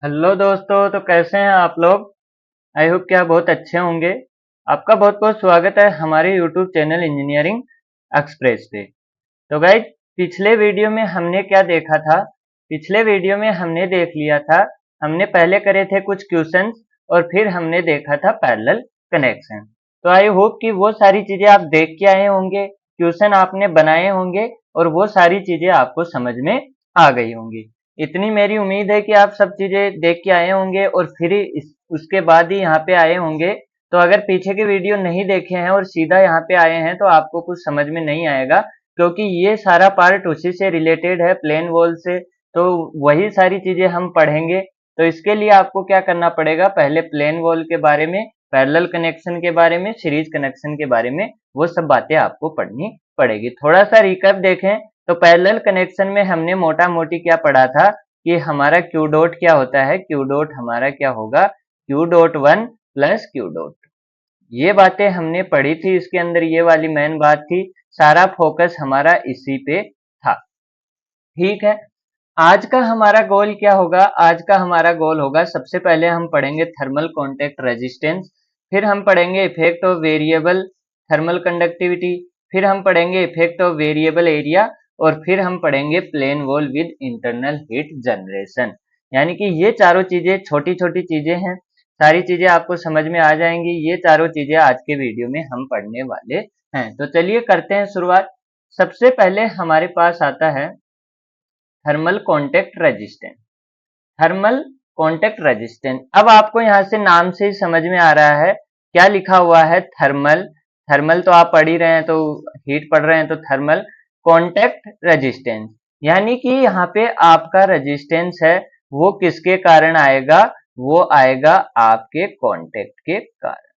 Hello दोस्तों, तो कैसे हैं आप लोग। आई होप कि आप बहुत अच्छे होंगे। आपका बहुत बहुत स्वागत है हमारे यूट्यूब चैनल इंजीनियरिंग एक्सप्रेस पे। तो गाइज, पिछले वीडियो में हमने क्या देखा था। पिछले वीडियो में हमने देख लिया था। हमने पहले करे थे कुछ क्वेश्चंस और फिर हमने देखा था पैरेलल कनेक्शन। तो आई होप कि वो सारी चीजें आप देख के आए होंगे, क्वेश्चन आपने बनाए होंगे और वो सारी चीजें आपको समझ में आ गई होंगी। इतनी मेरी उम्मीद है कि आप सब चीजें देख के आए होंगे और फिर उसके बाद ही यहाँ पे आए होंगे। तो अगर पीछे के वीडियो नहीं देखे हैं और सीधा यहाँ पे आए हैं तो आपको कुछ समझ में नहीं आएगा, क्योंकि ये सारा पार्ट उसी से रिलेटेड है, प्लेन वॉल से। तो वही सारी चीजें हम पढ़ेंगे। तो इसके लिए आपको क्या करना पड़ेगा, पहले प्लेन वॉल के बारे में, पैरेलल कनेक्शन के बारे में, सीरीज कनेक्शन के बारे में, वो सब बातें आपको पढ़नी पड़ेगी। थोड़ा सा रिकैप देखें तो पैरेलल कनेक्शन में हमने मोटा मोटी क्या पढ़ा था कि हमारा क्यू डॉट क्या होता है। क्यू डॉट हमारा क्या होगा, Q dot one plus Q dot. ये बातें हमने पढ़ी थी, इसके अंदर ये वाली मेन बात थी। सारा फोकस हमारा इसी पे था। ठीक है। आज का हमारा गोल क्या होगा, आज का हमारा गोल होगा, सबसे पहले हम पढ़ेंगे थर्मल कॉन्टेक्ट रेजिस्टेंस, फिर हम पढ़ेंगे effect of variable thermal conductivity, फिर हम पढ़ेंगे इफेक्ट ऑफ वेरिएबल एरिया, और फिर हम पढ़ेंगे plane wall with internal heat generation. यानी कि ये चारों चीजें छोटी छोटी चीजें हैं, सारी चीजें आपको समझ में आ जाएंगी। ये चारों चीजें आज के वीडियो में हम पढ़ने वाले हैं। तो चलिए करते हैं शुरुआत। सबसे पहले हमारे पास आता है thermal contact resistance. Thermal contact resistance, अब आपको यहां से नाम से ही समझ में आ रहा है क्या लिखा हुआ है, थर्मल। थर्मल तो आप पढ़ ही रहे हैं, तो हीट पढ़ रहे हैं, तो थर्मल कॉन्टेक्ट रेजिस्टेंस, यानी कि यहाँ पे आपका रेजिस्टेंस है वो किसके कारण आएगा, वो आएगा आपके कॉन्टेक्ट के कारण।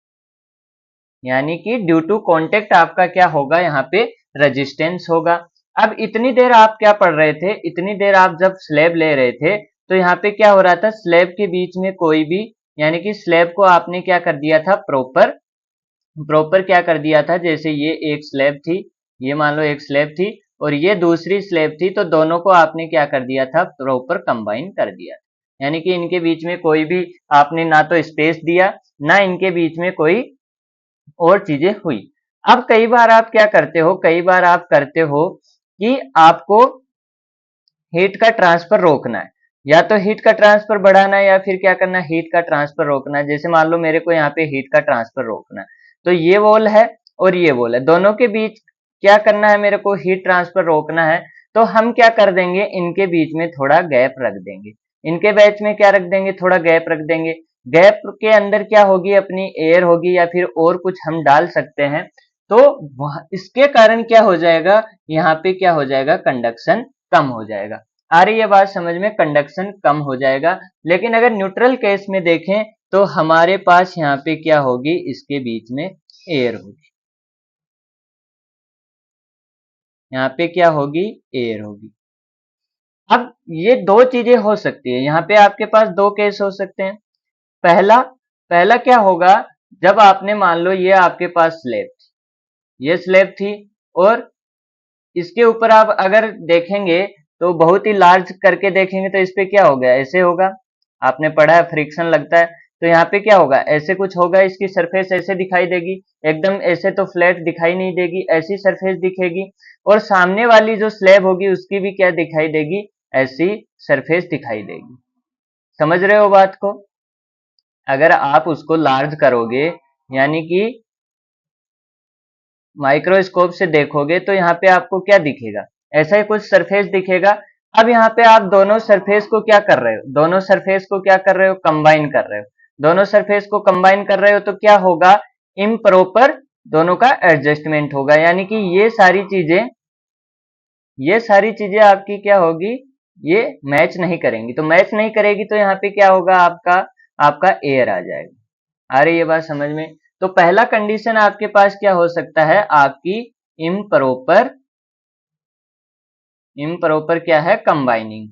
यानी कि ड्यू टू कॉन्टेक्ट आपका क्या होगा, यहाँ पे रेजिस्टेंस होगा। अब इतनी देर आप क्या पढ़ रहे थे, इतनी देर आप जब स्लैब ले रहे थे तो यहाँ पे क्या हो रहा था, स्लैब के बीच में कोई भी, यानी कि स्लैब को आपने क्या कर दिया था, प्रॉपर प्रॉपर क्या कर दिया था। जैसे ये एक स्लैब थी, ये मान लो एक स्लैब थी और ये दूसरी स्लैब थी, तो दोनों को आपने क्या कर दिया था, प्रॉपर कंबाइन कर दिया। यानी कि इनके बीच में कोई भी आपने ना तो स्पेस दिया, ना इनके बीच में कोई और चीजें हुई। अब कई बार आप क्या करते हो, कई बार आप करते हो कि आपको हीट का ट्रांसफर रोकना है, या तो हीट का ट्रांसफर बढ़ाना है या फिर क्या करना है, हीट का ट्रांसफर रोकना है। जैसे मान लो मेरे को यहाँ पे हीट का ट्रांसफर रोकना है, तो ये वॉल है और ये वॉल है, दोनों के बीच क्या करना है, मेरे को हीट ट्रांसफर रोकना है। तो हम क्या कर देंगे, इनके बीच में थोड़ा गैप रख देंगे, इनके बीच में क्या रख देंगे, थोड़ा गैप रख देंगे। गैप के अंदर क्या होगी, अपनी एयर होगी या फिर और कुछ हम डाल सकते हैं। तो इसके कारण क्या हो जाएगा, यहाँ पे क्या हो जाएगा, कंडक्शन कम हो जाएगा। आ रही है बात समझ में, कंडक्शन कम हो जाएगा। लेकिन अगर न्यूट्रल केस में देखें तो हमारे पास यहाँ पे क्या होगी, इसके बीच में एयर होगी। यहाँ पे क्या होगी, एयर होगी। अब ये दो चीजें हो सकती है, यहाँ पे आपके पास दो केस हो सकते हैं। पहला पहला क्या होगा, जब आपने मान लो ये आपके पास स्लैब थी, ये स्लैब थी और इसके ऊपर आप अगर देखेंगे तो बहुत ही लार्ज करके देखेंगे तो इस पे क्या होगा, ऐसे होगा। आपने पढ़ा है फ्रिक्शन लगता है, तो यहाँ पे क्या होगा, ऐसे कुछ होगा, इसकी सरफेस ऐसे दिखाई देगी, एकदम ऐसे तो फ्लैट दिखाई नहीं देगी, ऐसी सरफेस दिखेगी। और सामने वाली जो स्लैब होगी उसकी भी क्या दिखाई देगी, ऐसी सरफेस दिखाई देगी। समझ रहे हो बात को। अगर आप उसको लार्ज करोगे, यानी कि माइक्रोस्कोप से देखोगे, तो यहाँ पे आपको क्या दिखेगा, ऐसा ही कुछ सरफेस दिखेगा। अब यहाँ पे आप दोनों सरफेस को क्या कर रहे हो, दोनों सरफेस को क्या कर रहे हो, कंबाइन कर रहे हो। दोनों सरफेस को कंबाइन कर रहे हो तो क्या होगा, इम्प्रॉपर दोनों का एडजस्टमेंट होगा। यानी कि ये सारी चीजें आपकी क्या होगी, ये मैच नहीं करेंगी। तो मैच नहीं करेगी तो यहाँ पे क्या होगा, आपका आपका एयर आ जाएगा। आ रही है बात समझ में। तो पहला कंडीशन आपके पास क्या हो सकता है, आपकी इम्प्रॉपर इम्प्रॉपर क्या है, कंबाइनिंग।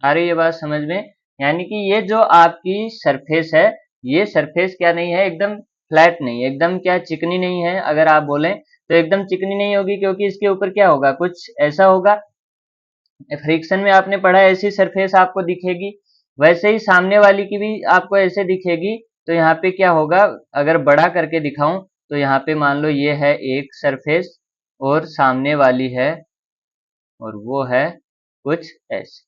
आ रही है बात समझ में। यानी कि ये जो आपकी सरफेस है, ये सरफेस क्या नहीं है, एकदम फ्लैट नहीं है, एकदम क्या चिकनी नहीं है। अगर आप बोलें तो एकदम चिकनी नहीं होगी, क्योंकि इसके ऊपर क्या होगा, कुछ ऐसा होगा फ्रिक्शन में आपने पढ़ा ऐसी सरफेस आपको दिखेगी, वैसे ही सामने वाली की भी आपको ऐसे दिखेगी। तो यहाँ पे क्या होगा, अगर बड़ा करके दिखाऊं तो यहाँ पे मान लो ये है एक सरफेस और सामने वाली है और वो है कुछ ऐसे।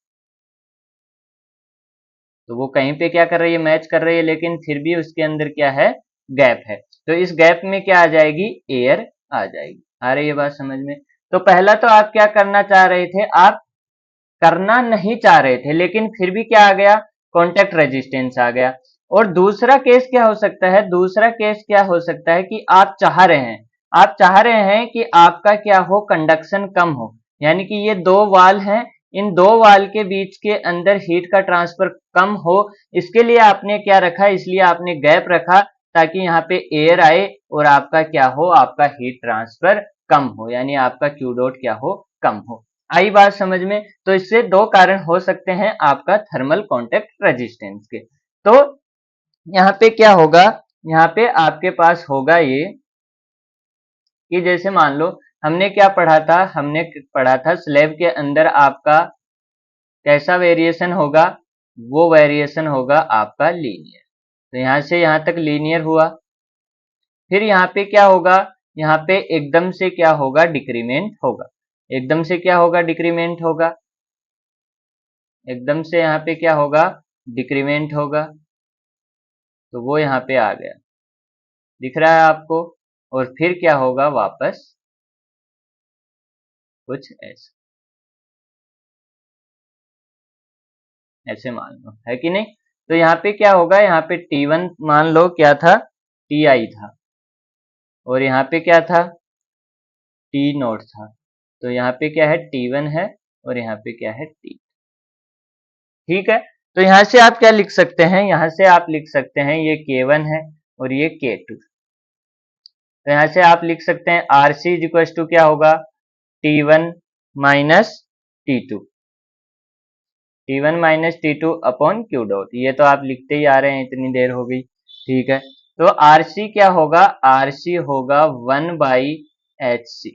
तो वो कहीं पे क्या कर रही है, मैच कर रही है, लेकिन फिर भी उसके अंदर क्या है, गैप है। तो इस गैप में क्या आ जाएगी, एयर आ जाएगी। आ रही है बात समझ में? तो पहला तो आप क्या करना चाह रहे थे, आप करना नहीं चाह रहे थे, लेकिन फिर भी क्या आ गया, कॉन्टेक्ट रेजिस्टेंस आ गया। और दूसरा केस क्या हो सकता है, दूसरा केस क्या हो सकता है कि आप चाह रहे हैं, आप चाह रहे हैं कि आपका क्या हो, कंडक्शन कम हो। यानी कि ये दो वाल हैं, इन दो वाल के बीच के अंदर हीट का ट्रांसफर कम हो, इसके लिए आपने क्या रखा, इसलिए आपने गैप रखा ताकि यहाँ पे एयर आए और आपका क्या हो, आपका हीट ट्रांसफर कम हो, यानी आपका क्यू डॉट क्या हो, कम हो। आई बात समझ में? तो इससे दो कारण हो सकते हैं आपका थर्मल कॉन्टेक्ट रेजिस्टेंस के। तो यहाँ पे क्या होगा, यहाँ पे आपके पास होगा ये कि जैसे मान लो हमने क्या पढ़ा था, हमने पढ़ा था स्लैब के अंदर आपका कैसा वेरिएशन होगा, वो वेरिएशन होगा आपका लीनियर। तो यहाँ से यहाँ तक लीनियर हुआ, फिर यहाँ पे क्या होगा, यहाँ पे एकदम से क्या होगा, डिक्रीमेंट होगा। एकदम से क्या होगा, डिक्रीमेंट होगा। एकदम से यहाँ पे क्या होगा, डिक्रीमेंट होगा। तो वो यहाँ पे आ गया, दिख रहा है आपको। और फिर क्या होगा, वापस कुछ ऐसे, ऐसे मान लो, है कि नहीं? तो यहाँ पे क्या होगा, यहाँ पे T1 मान लो क्या था, Ti था, और यहाँ पे क्या था, T नोट था। तो यहाँ पे क्या है, T1 है और यहाँ पे क्या है, T। ठीक है। तो यहाँ से आप क्या लिख सकते हैं, यहाँ से आप लिख सकते हैं ये K1 है और ये K2। तो यहाँ से आप लिख सकते हैं RC इज इक्वल टू क्या होगा, T1 minus T2, T1 minus T2 upon Q dot. ये तो आप लिखते ही आ रहे हैं, इतनी देर हो गई। ठीक है। तो RC क्या होगा, RC होगा 1/HC।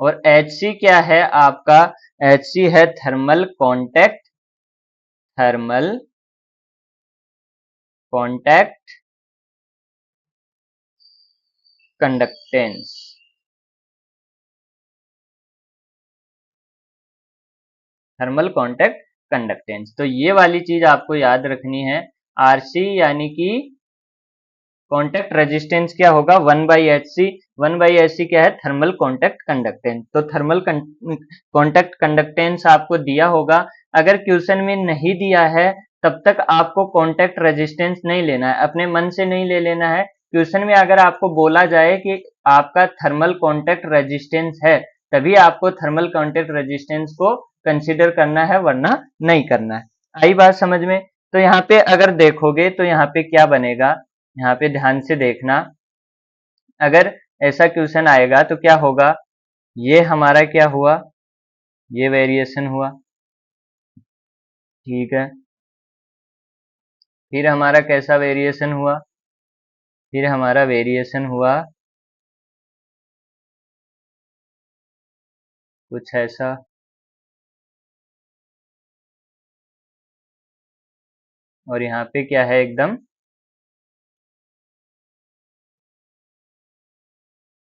और HC क्या है आपका, HC है thermal contact, thermal contact conductance. Thermal contact conductance, तो ये वाली चीज आपको याद रखनी है। RC यानी कि कॉन्टैक्ट रेजिस्टेंस क्या होगा, 1/HC। 1/HC क्या है, थर्मल कॉन्टैक्ट कंडक्टेंस। तो थर्मल कॉन्टैक्ट कंडक्टेंस आपको दिया होगा। अगर क्वेश्चन में नहीं दिया है तब तक आपको कॉन्टैक्ट रेजिस्टेंस नहीं लेना है, अपने मन से नहीं ले लेना है। क्वेश्चन में अगर आपको बोला जाए कि आपका थर्मल कॉन्टैक्ट रेजिस्टेंस है, तभी आपको थर्मल कॉन्टैक्ट रेजिस्टेंस को कंसिडर करना है, वरना नहीं करना है। आई बात समझ में? तो यहाँ पे अगर देखोगे तो यहाँ पे क्या बनेगा, यहाँ पे ध्यान से देखना। अगर ऐसा क्वेश्चन आएगा तो क्या होगा, ये हमारा क्या हुआ, ये वेरिएशन हुआ। ठीक है। फिर हमारा कैसा वेरिएशन हुआ, फिर हमारा वेरिएशन हुआ कुछ ऐसा। और यहाँ पे क्या है, एकदम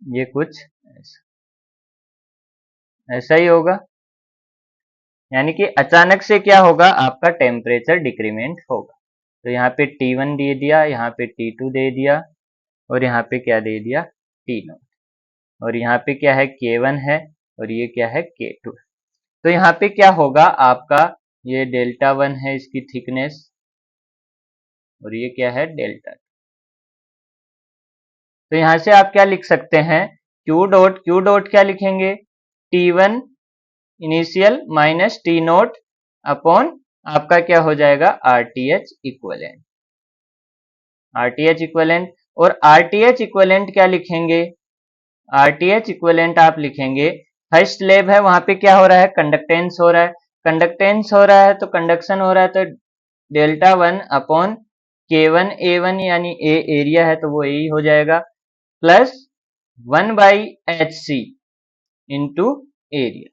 ये कुछ ऐसा, ऐसा ही होगा। यानी कि अचानक से क्या होगा, आपका टेम्परेचर डिक्रीमेंट होगा। तो यहाँ पे T1 दे दिया, यहाँ पे T2 दे दिया, और यहाँ पे क्या दे दिया, T नॉट। और यहाँ पे क्या है, K1 है और ये क्या है, K2। तो यहाँ पे क्या होगा आपका, ये Δ1 है इसकी थिकनेस, और ये क्या है, Δ2। तो यहाँ से आप क्या लिख सकते हैं, Q डॉट, Q डॉट क्या लिखेंगे, T1 initial minus T naught upon आपका क्या हो जाएगा, RTH इक्वलेंट। RTH इक्वलेंट, और RTH इक्वलेंट क्या लिखेंगे, RTH इक्वलेंट आप लिखेंगे, फर्स्ट स्लैब है वहां पे क्या हो रहा है, कंडक्टेंस हो रहा है। कंडक्टेंस हो रहा है तो कंडक्शन हो रहा है, तो Δ1 अपॉन K1 A1 यानी A एरिया है तो वो यही हो जाएगा, प्लस 1/HC इंटू एरिया।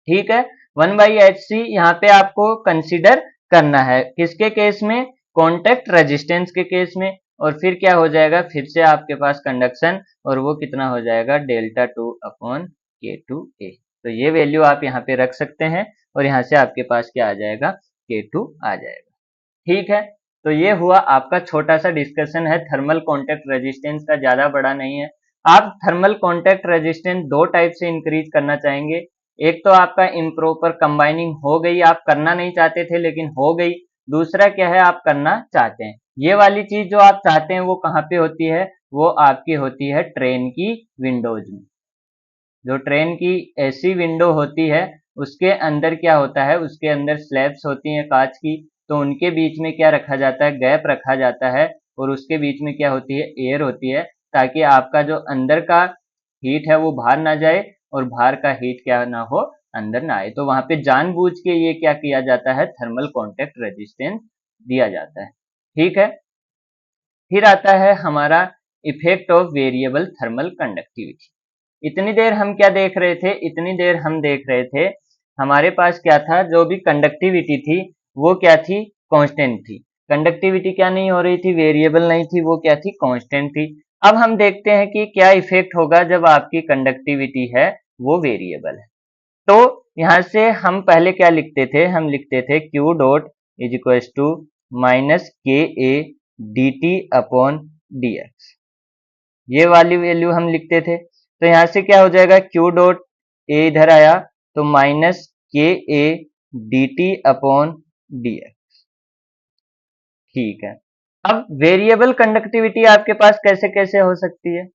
ठीक है। 1/hc यहाँ पे आपको कंसीडर करना है, किसके केस में, कॉन्टेक्ट रेजिस्टेंस के केस में। और फिर क्या हो जाएगा, फिर से आपके पास कंडक्शन, और वो कितना हो जाएगा, Δ2/K2A। तो ये वैल्यू आप यहाँ पे रख सकते हैं, और यहाँ से आपके पास क्या आ जाएगा, K2 आ जाएगा। ठीक है, तो ये हुआ आपका छोटा सा डिस्कशन है थर्मल कॉन्टेक्ट रेजिस्टेंस का, ज्यादा बड़ा नहीं है। आप थर्मल कॉन्टेक्ट रेजिस्टेंस दो टाइप से इंक्रीज करना चाहेंगे। एक तो आपका इम्प्रॉपर कंबाइनिंग हो गई, आप करना नहीं चाहते थे लेकिन हो गई। दूसरा क्या है, आप करना चाहते हैं। ये वाली चीज जो आप चाहते हैं वो कहाँ पे होती है, वो आपकी होती है ट्रेन की विंडोज में। जो ट्रेन की ऐसी विंडो होती है उसके अंदर क्या होता है, उसके अंदर स्लैब्स होती हैं कांच की, तो उनके बीच में क्या रखा जाता है, गैप रखा जाता है, और उसके बीच में क्या होती है, एयर होती है, ताकि आपका जो अंदर का हीट है वो बाहर ना जाए और बाहर का हीट क्या ना हो, अंदर ना आए। तो वहां पे जानबूझ के ये क्या किया जाता है, थर्मल कॉन्टेक्ट रेजिस्टेंस दिया जाता है। ठीक है, फिर आता है हमारा effect of variable thermal conductivity. इतनी देर हम क्या देख रहे थे, इतनी देर हम देख रहे थे हमारे पास क्या था, जो भी कंडक्टिविटी थी वो क्या थी, कांस्टेंट थी। कंडक्टिविटी क्या नहीं हो रही थी, वेरिएबल नहीं थी, वो क्या थी, कांस्टेंट थी। अब हम देखते हैं कि क्या इफेक्ट होगा जब आपकी कंडक्टिविटी है वो वेरिएबल है। तो यहां से हम पहले क्या लिखते थे, हम लिखते थे Q dot is equal to minus K A D T upon D X, ये वाली वैल्यू हम लिखते थे। तो यहां से क्या हो जाएगा, Q डॉट ए इधर आया तो minus K A D T upon D X. ठीक है, अब वेरिएबल कंडक्टिविटी आपके पास कैसे कैसे हो सकती है,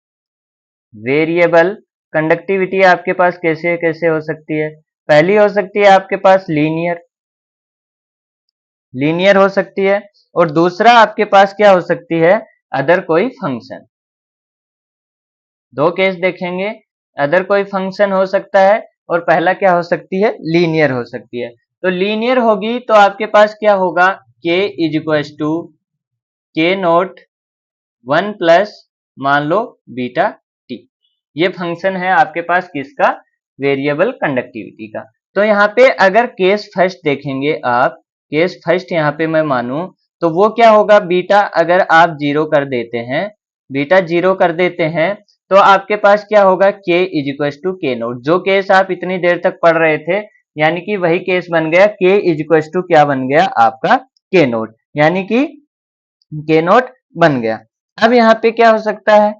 वेरिएबल कंडक्टिविटी आपके पास कैसे कैसे हो सकती है। पहली हो सकती है आपके पास लीनियर, लीनियर हो सकती है, और दूसरा आपके पास क्या हो सकती है, अदर कोई फंक्शन। दो केस देखेंगे, अदर कोई फंक्शन हो सकता है, और पहला क्या हो सकती है, लीनियर हो सकती है। तो लीनियर होगी तो आपके पास क्या होगा, k इज इक्वल टू के नोट 1 प्लस मान लो बीटा टी। ये फंक्शन है आपके पास किसका, वेरिएबल कंडक्टिविटी का। तो यहाँ पे अगर केस फर्स्ट देखेंगे आप, केस फर्स्ट यहाँ पे मैं मानूं तो वो क्या होगा, बीटा अगर आप जीरो कर देते हैं, बीटा जीरो कर देते हैं, तो आपके पास क्या होगा, k इज इक्वल टू के नोट। जो केस आप इतनी देर तक पढ़ रहे थे, यानी कि वही केस बन गया, k इज इक्वल टू क्या बन गया आपका, के नोट, यानी कि के नोट बन गया। अब यहाँ पे क्या हो सकता है,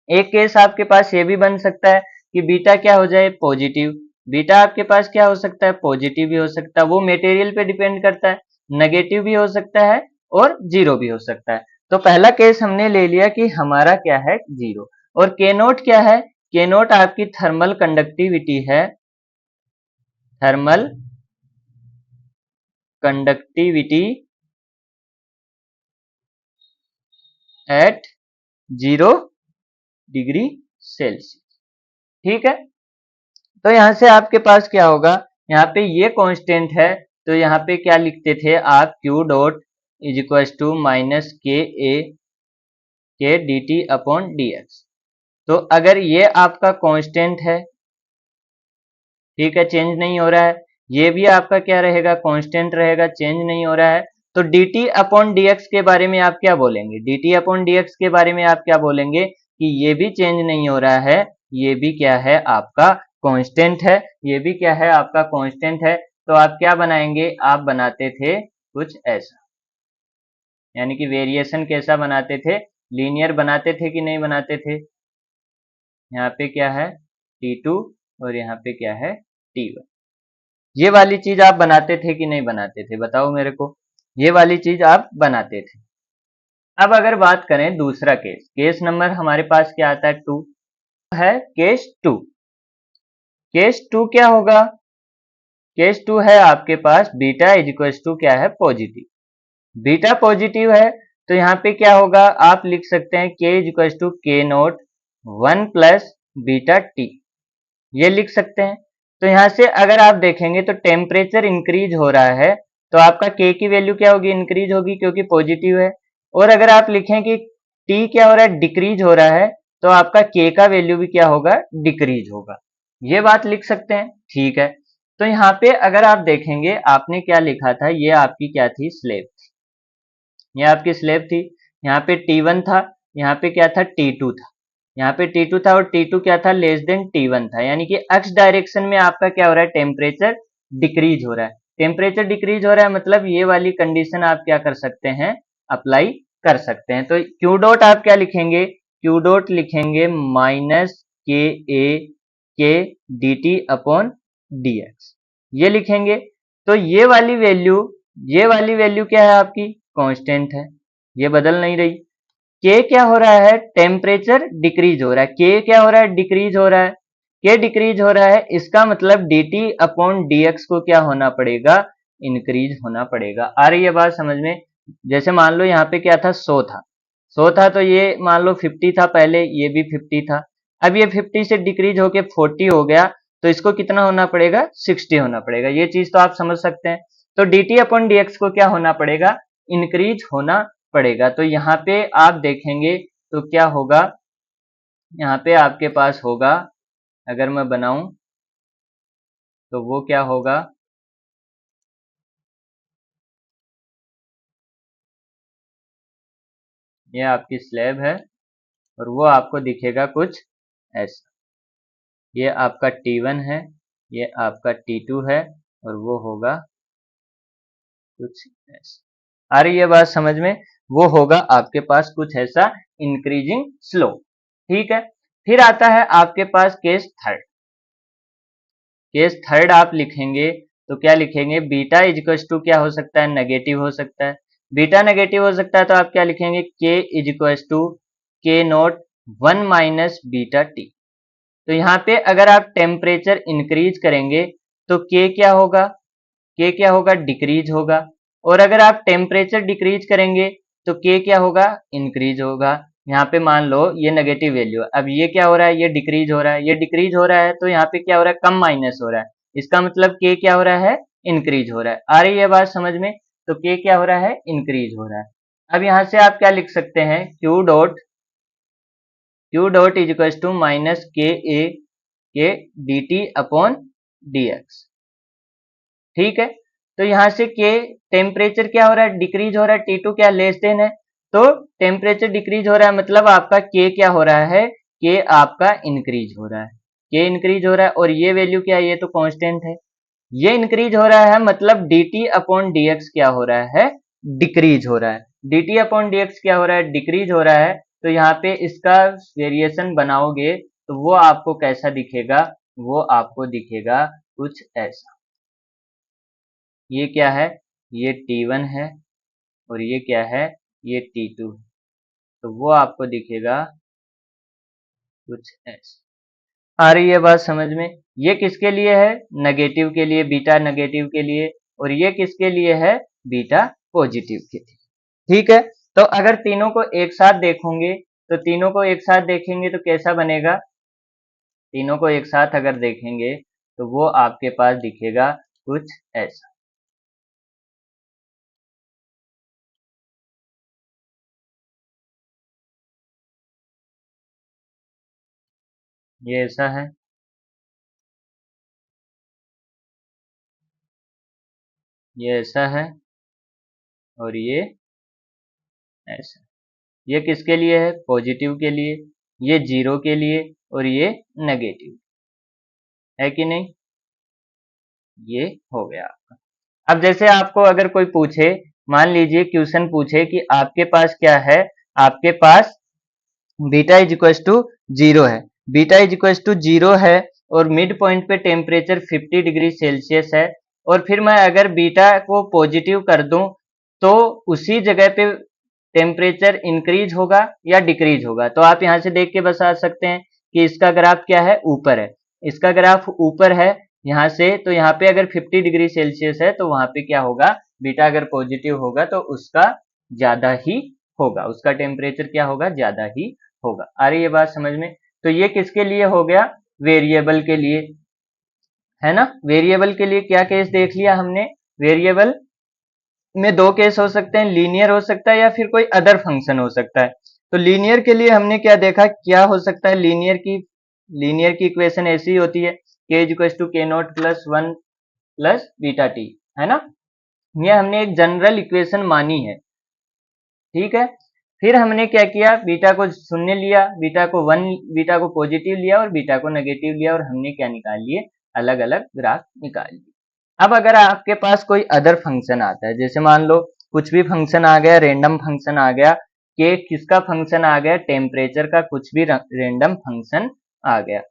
एक केस आपके पास ये भी बन सकता है कि बीटा क्या हो जाए, पॉजिटिव। बीटा आपके पास क्या हो सकता है, पॉजिटिव भी हो सकता है, वो मटेरियल पे डिपेंड करता है, नेगेटिव भी हो सकता है और जीरो भी हो सकता है। तो पहला केस हमने ले लिया कि हमारा क्या है, जीरो। और के नोट क्या है, के नोट आपकी थर्मल कंडक्टिविटी है, thermal conductivity eight 0 degree Celsius. ठीक है, तो यहां से आपके पास क्या होगा, यहाँ पे ये कांस्टेंट है, तो यहाँ पे क्या लिखते थे आप, Q dot is equal to minus K A K D T upon D X. तो अगर ये आपका कांस्टेंट है, ठीक है, चेंज नहीं हो रहा है, ये भी आपका क्या रहेगा, कांस्टेंट रहेगा, चेंज नहीं हो रहा है, तो D T upon D x के बारे में आप क्या बोलेंगे, D T upon D x के बारे में आप क्या बोलेंगे कि ये भी चेंज नहीं हो रहा है, ये भी क्या है आपका कांस्टेंट है, ये भी क्या है आपका कांस्टेंट है। तो आप क्या बनाएंगे, आप बनाते थे कुछ ऐसा, यानी कि वेरिएशन कैसा बनाते थे, लीनियर बनाते थे कि नहीं बनाते थे। यहाँ पे क्या है, T2 और यहाँ पे क्या है, T1। ये वाली चीज आप बनाते थे कि नहीं बनाते थे, बताओ मेरे को, ये वाली चीज आप बनाते थे। अब अगर बात करें दूसरा केस, केस नंबर हमारे पास क्या आता है, 2 है, केस 2। केस 2 क्या होगा, केस 2 है आपके पास बीटा इज इक्वल टू क्या है, पॉजिटिव। बीटा पॉजिटिव है तो यहाँ पे क्या होगा, आप लिख सकते हैं k इज इक्वल टू के नोट 1 प्लस बीटा टी, ये लिख सकते हैं। तो यहाँ से अगर आप देखेंगे तो टेम्परेचर इंक्रीज हो रहा है, तो आपका k की वैल्यू क्या होगी, इंक्रीज होगी क्योंकि पॉजिटिव है। और अगर आप लिखें कि t क्या हो रहा है, डिक्रीज हो रहा है, तो आपका k का वैल्यू भी क्या होगा, डिक्रीज होगा। ये बात लिख सकते हैं। ठीक है, तो यहाँ पे अगर आप देखेंगे आपने क्या लिखा था, ये आपकी क्या थी, स्लेब थी, ये आपकी स्लेब थी। यहाँ पे T1 था, यहाँ पे क्या था, T2 था, यहाँ पे T2 था और T2 क्या था, लेस देन T1 था, यानी कि एक्स डायरेक्शन में आपका क्या हो रहा है, टेम्परेचर डिक्रीज हो रहा है। टेम्परेचर डिक्रीज हो रहा है मतलब ये वाली कंडीशन आप क्या कर सकते हैं, अप्लाई कर सकते हैं। तो क्यू डॉट आप क्या लिखेंगे, क्यू डॉट लिखेंगे minus K A K D T upon D X, ये लिखेंगे। तो ये वाली वैल्यू क्या है आपकी, कांस्टेंट है, ये बदल नहीं रही। के क्या हो रहा है, टेम्परेचर डिक्रीज हो रहा है, के क्या हो रहा है, डिक्रीज हो रहा है, के डिक्रीज हो रहा है, इसका मतलब dt अपॉन dx को क्या होना पड़ेगा, इंक्रीज होना पड़ेगा। आ रही है बात समझ में। जैसे मान लो यहाँ पे क्या था, 100 था, 100 था, तो ये मान लो 50 था पहले, ये भी 50 था, अब ये 50 से डिक्रीज होके 40 हो गया, तो इसको कितना होना पड़ेगा, 60 होना पड़ेगा। ये चीज तो आप समझ सकते हैं। तो dt अपॉन dx को क्या होना पड़ेगा, इंक्रीज होना पड़ेगा। तो यहाँ पे आप देखेंगे तो क्या होगा, यहाँ पे आपके पास होगा, अगर मैं बनाऊं तो वो क्या होगा, ये आपकी स्लैब है और वो आपको दिखेगा कुछ ऐसा, ये आपका T1 है, ये आपका T2 है और वो होगा कुछ ऐसा। आ रही है बात समझ में, वो होगा आपके पास कुछ ऐसा, इंक्रीजिंग स्लोप। ठीक है, फिर आता है आपके पास केस थर्ड। केस थर्ड आप लिखेंगे तो क्या लिखेंगे, बीटा इजिक्वल्स टू क्या हो सकता है, नेगेटिव हो सकता है। बीटा नेगेटिव हो सकता है तो आप क्या लिखेंगे, के इजिक्वल्स टू के नोट 1 माइनस बीटा टी। तो यहाँ पे अगर आप टेम्परेचर इंक्रीज करेंगे तो के क्या होगा, के क्या होगा, डिक्रीज होगा। और अगर आप टेम्परेचर डिक्रीज करेंगे तो के क्या होगा, इंक्रीज होगा। यहाँ पे मान लो ये नेगेटिव वैल्यू है, अब ये क्या हो रहा है, ये डिक्रीज हो रहा है, ये डिक्रीज हो रहा है, तो यहाँ पे क्या हो रहा है, कम माइनस हो रहा है, इसका मतलब के क्या हो रहा है, इंक्रीज हो रहा है। आ रही है बात समझ में, तो के क्या हो रहा है, इंक्रीज हो रहा है। अब यहाँ से आप क्या लिख सकते हैं, Q dot is equal to minus K A K D T upon D X. ठीक है, तो यहां से के टेम्परेचर क्या हो रहा है, डिक्रीज हो रहा है, T2 क्या लेस देन है, तो टेम्परेचर डिक्रीज हो रहा है मतलब आपका के क्या हो रहा है, के आपका इंक्रीज हो रहा है, के इंक्रीज हो रहा है। और ये वैल्यू क्या है, ये तो कांस्टेंट है, ये इंक्रीज हो रहा है मतलब dt अपॉन dx क्या हो रहा है, डिक्रीज हो रहा है। dt अपॉन dx क्या हो रहा है, डिक्रीज हो रहा है। तो यहाँ पे इसका वेरिएशन बनाओगे तो वो आपको कैसा दिखेगा, वो आपको दिखेगा कुछ ऐसा। ये क्या है, ये T1 है और ये क्या है, ये T2 है, तो वो आपको दिखेगा कुछ ऐसा। आ रही है बात समझ में, ये किसके लिए है, नेगेटिव के लिए, बीटा नेगेटिव के लिए, और ये किसके लिए है, बीटा पॉजिटिव के लिए। ठीक है, तो अगर तीनों को एक साथ देखोगे तो तीनों को एक साथ देखेंगे तो कैसा बनेगा, तीनों को एक साथ अगर देखेंगे तो वो आपके पास दिखेगा कुछ ऐसा। ये ऐसा है, ये ऐसा है और ये ऐसा। ये किसके लिए है, पॉजिटिव के लिए, ये जीरो के लिए और ये नेगेटिव, है कि नहीं। ये हो गया आपका। अब जैसे आपको अगर कोई पूछे, मान लीजिए क्वेश्चन पूछे कि आपके पास क्या है, आपके पास beta is equal to zero है, beta is equal to zero है और मिड पॉइंट पे टेम्परेचर 50 डिग्री सेल्सियस है, और फिर मैं अगर बीटा को पॉजिटिव कर दूं तो उसी जगह पे टेम्परेचर इंक्रीज होगा या डिक्रीज होगा। तो आप यहां से देख के बता सकते हैं कि इसका ग्राफ क्या है, ऊपर है, इसका ग्राफ ऊपर है यहाँ से, तो यहाँ पे अगर 50 डिग्री सेल्सियस है तो वहां पे क्या होगा, बीटा अगर पॉजिटिव होगा तो उसका ज्यादा ही होगा, उसका टेम्परेचर क्या होगा, ज्यादा ही होगा। आ रही है बात समझ में। तो ये किसके लिए हो गया, वेरिएबल के लिए, है ना। वेरिएबल के लिए क्या केस देख लिया हमने, वेरिएबल में दो केस हो सकते हैं, लीनियर हो सकता है या फिर कोई अदर फंक्शन हो सकता है। तो लीनियर के लिए हमने क्या देखा, क्या हो सकता है, लीनियर की इक्वेशन ऐसी होती है के इक्वल टू के not plus 1 plus beta T, है ना। ये हमने एक जनरल इक्वेशन मानी है, ठीक है। फिर हमने क्या किया, बीटा को शून्य लिया, बीटा को 1, बीटा को पॉजिटिव लिया और बीटा को नेगेटिव लिया, और हमने क्या निकाल लिए, अलग अलग ग्राफ निकाल लिए। अब अगर आपके पास कोई अदर फंक्शन आता है, जैसे मान लो कुछ भी फंक्शन आ गया, रेंडम फंक्शन आ गया, कि किसका फंक्शन आ गया, टेम्परेचर का कुछ भी रेंडम फंक्शन आ गया,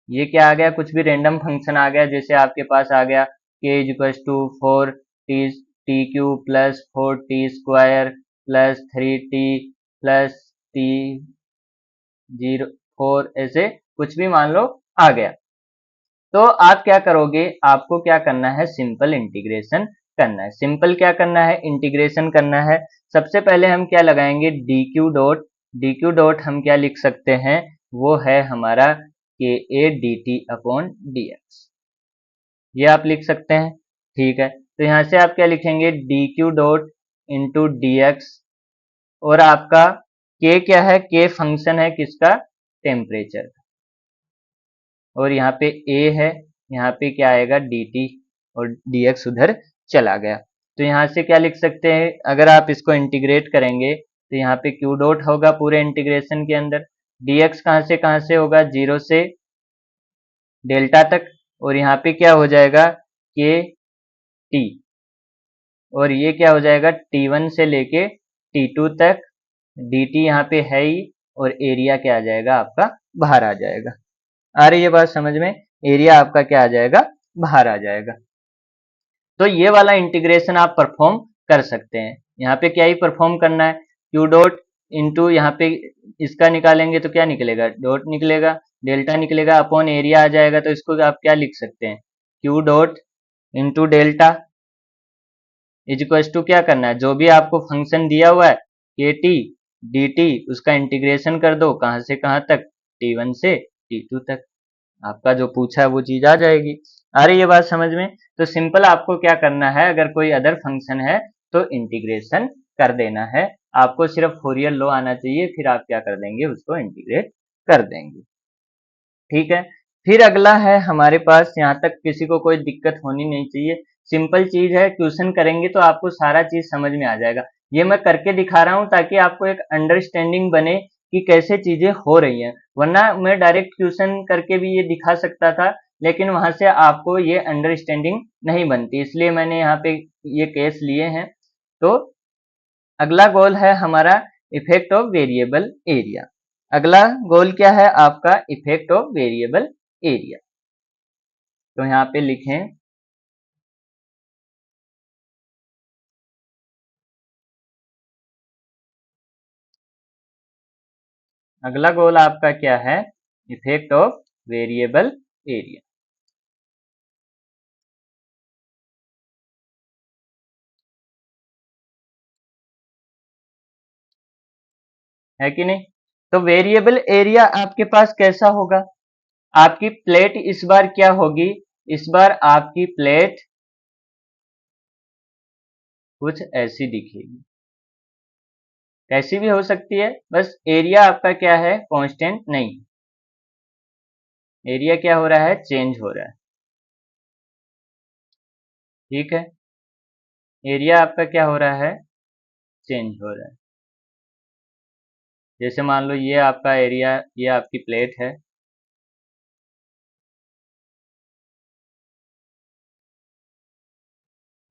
ये क्या आ गया, कुछ भी रेंडम फंक्शन आ गया, जैसे आपके पास आ गया K equal to 4t plus 4t² plus 3t plus t04, ऐसे कुछ भी मान लो आ गया, तो आप क्या करोगे, आपको क्या करना है, सिंपल इंटीग्रेशन करना है। सिंपल क्या करना है, इंटीग्रेशन करना है। सबसे पहले हम क्या लगाएंगे, डी क्यू डॉट हम क्या लिख सकते हैं, वो है हमारा के A D T upon D X, ये आप लिख सकते हैं, ठीक है। तो यहाँ से आप क्या लिखेंगे, D Q dot into D x, और आपका के क्या है, के फंक्शन है किसका, टेम्परेचर, और यहाँ पे ए है, यहाँ पे क्या आएगा dt, और dx उधर चला गया। तो यहाँ से क्या लिख सकते हैं, अगर आप इसको इंटीग्रेट करेंगे तो यहाँ पे q डॉट होगा पूरे इंटीग्रेशन के अंदर, dx कहाँ से होगा, 0 से डेल्टा तक, और यहाँ पे क्या हो जाएगा के टी, और ये क्या हो जाएगा t1 से लेके t2 तक, dt यहाँ पे है ही, और एरिया क्या आ जाएगा आपका, बाहर आ जाएगा। आ रही है बात समझ में, एरिया आपका क्या आ जाएगा, बाहर आ जाएगा। तो ये वाला इंटीग्रेशन आप परफॉर्म कर सकते हैं। यहाँ पे क्या ही परफॉर्म करना है, क्यू डॉट इंटू यहाँ पे इसका निकालेंगे तो क्या निकलेगा, डॉट निकलेगा, डेल्टा निकलेगा, अपॉन एरिया आ जाएगा, तो इसको आप क्या लिख सकते हैं, Q dot into delta is equal to क्या करना है, जो भी आपको फंक्शन दिया हुआ है के टी डी टी, उसका इंटीग्रेशन कर दो, कहाँ से कहाँ तक, t1 से t2 तक, आपका जो पूछा है वो चीज आ जाएगी। आ रही है बात समझ में। तो सिंपल आपको क्या करना है, अगर कोई अदर फंक्शन है तो इंटीग्रेशन कर देना है, आपको सिर्फ फोरियर लॉ आना चाहिए, फिर आप क्या कर देंगे, उसको इंटीग्रेट कर देंगे, ठीक है। फिर अगला है हमारे पास, यहाँ तक किसी को कोई दिक्कत होनी नहीं चाहिए, सिंपल चीज है, क्वेश्चन करेंगे तो आपको सारा चीज समझ में आ जाएगा। ये मैं करके दिखा रहा हूँ ताकि आपको एक अंडरस्टैंडिंग बने कि कैसे चीजें हो रही हैं, वरना मैं डायरेक्ट क्वेश्चन करके भी ये दिखा सकता था, लेकिन वहां से आपको ये अंडरस्टैंडिंग नहीं बनती, इसलिए मैंने यहाँ पे ये केस लिए हैं। तो अगला गोल है हमारा इफेक्ट ऑफ वेरिएबल एरिया। अगला गोल क्या है आपका, इफेक्ट ऑफ वेरिएबल एरिया। तो यहाँ पे लिखें, अगला गोल आपका क्या है, इफेक्ट ऑफ वेरिएबल एरिया। है कि नहीं। तो वेरिएबल एरिया आपके पास कैसा होगा, आपकी प्लेट इस बार क्या होगी, इस बार आपकी प्लेट कुछ ऐसी दिखेगी, कैसी भी हो सकती है, बस एरिया आपका क्या है, कांस्टेंट नहीं, एरिया क्या हो रहा है, चेंज हो रहा है, ठीक है। एरिया आपका क्या हो रहा है, चेंज हो रहा है। जैसे मान लो ये आपका एरिया, ये आपकी प्लेट है,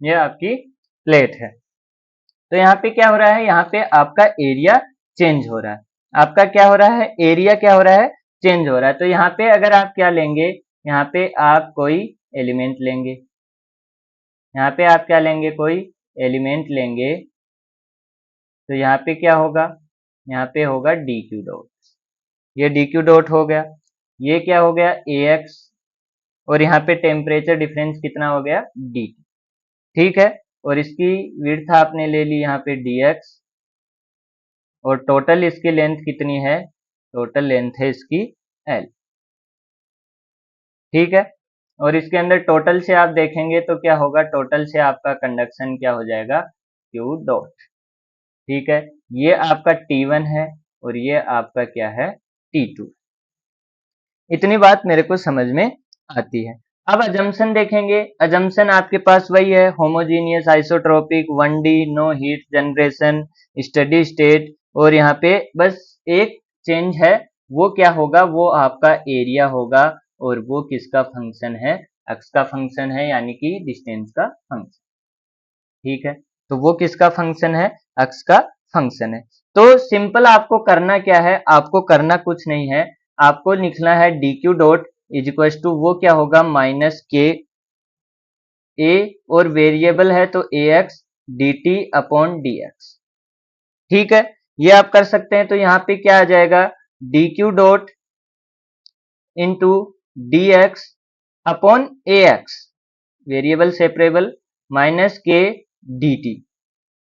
ये आपकी प्लेट है, तो यहाँ पे क्या हो रहा है, यहाँ पे आपका एरिया चेंज हो रहा है, आपका क्या हो रहा है, एरिया क्या हो रहा है, चेंज हो रहा है। तो यहाँ पे अगर आप क्या लेंगे, यहाँ पे आप कोई एलिमेंट लेंगे, यहाँ पे आप क्या लेंगे, कोई एलिमेंट लेंगे, तो यहाँ पे क्या होगा, यहाँ पे होगा डी क्यू डॉट, ये डी क्यू डॉट हो गया, ये क्या हो गया, ए एक्स, और यहाँ पे टेम्परेचर डिफरेंस कितना हो गया, डी, ठीक है। और इसकी विड्थ आपने ले ली यहाँ पे डी एक्स, और टोटल इसकी लेंथ कितनी है, टोटल लेंथ है इसकी एल, ठीक है। और इसके अंदर टोटल से आप देखेंगे तो क्या होगा, टोटल से आपका कंडक्शन क्या हो जाएगा, क्यू डॉट, ठीक है। ये आपका T1 है और ये आपका क्या है, T2। इतनी बात मेरे को समझ में आती है। अब अजम्पशन देखेंगे। अजम्पशन आपके पास वही है, homogeneous, isotropic, 1D, no heat generation, steady state, और यहाँ पे बस एक चेंज है, वो क्या होगा, वो आपका एरिया होगा, और वो किसका फंक्शन है, एक्स का फंक्शन है, यानी कि डिस्टेंस का फंक्शन। ठीक है, तो वो किसका फंक्शन है, एक्स का फंक्शन है। तो सिंपल आपको करना क्या है, आपको करना कुछ नहीं है, आपको लिखना है dq dot is equal to, वो क्या होगा, माइनस के ए, और वेरिएबल है तो A X D T upon D X. ठीक है, ये आप कर सकते हैं। तो यहाँ पे क्या आ जाएगा, D Q dot into D X upon A X, variable separable, minus K D T.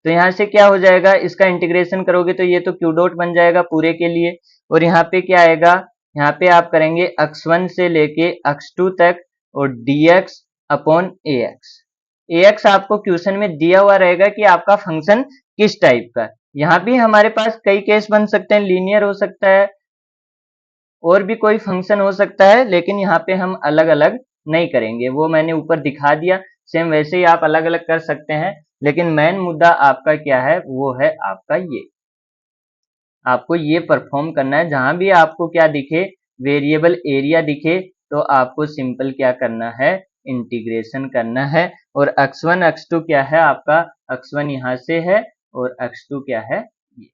तो यहाँ से क्या हो जाएगा, इसका इंटीग्रेशन करोगे तो ये तो क्यू डॉट बन जाएगा पूरे के लिए, और यहाँ पे क्या आएगा, यहाँ पे आप करेंगे x1 से लेके x2 तक, और dx अपॉन ax। ax आपको क्वेश्चन में दिया हुआ रहेगा कि आपका फंक्शन किस टाइप का है। यहाँ भी हमारे पास कई केस बन सकते हैं, लीनियर हो सकता है, और भी कोई फंक्शन हो सकता है, लेकिन यहाँ पे हम अलग अलग नहीं करेंगे, वो मैंने ऊपर दिखा दिया। सेम वैसे ही आप अलग अलग कर सकते हैं, लेकिन मेन मुद्दा आपका क्या है, वो है आपका ये, आपको ये परफॉर्म करना है। जहां भी आपको क्या दिखे, वेरिएबल एरिया दिखे, तो आपको सिंपल क्या करना है, इंटीग्रेशन करना है। और x1 x2 क्या है आपका, x1 यहाँ से है, और x2 क्या है ये।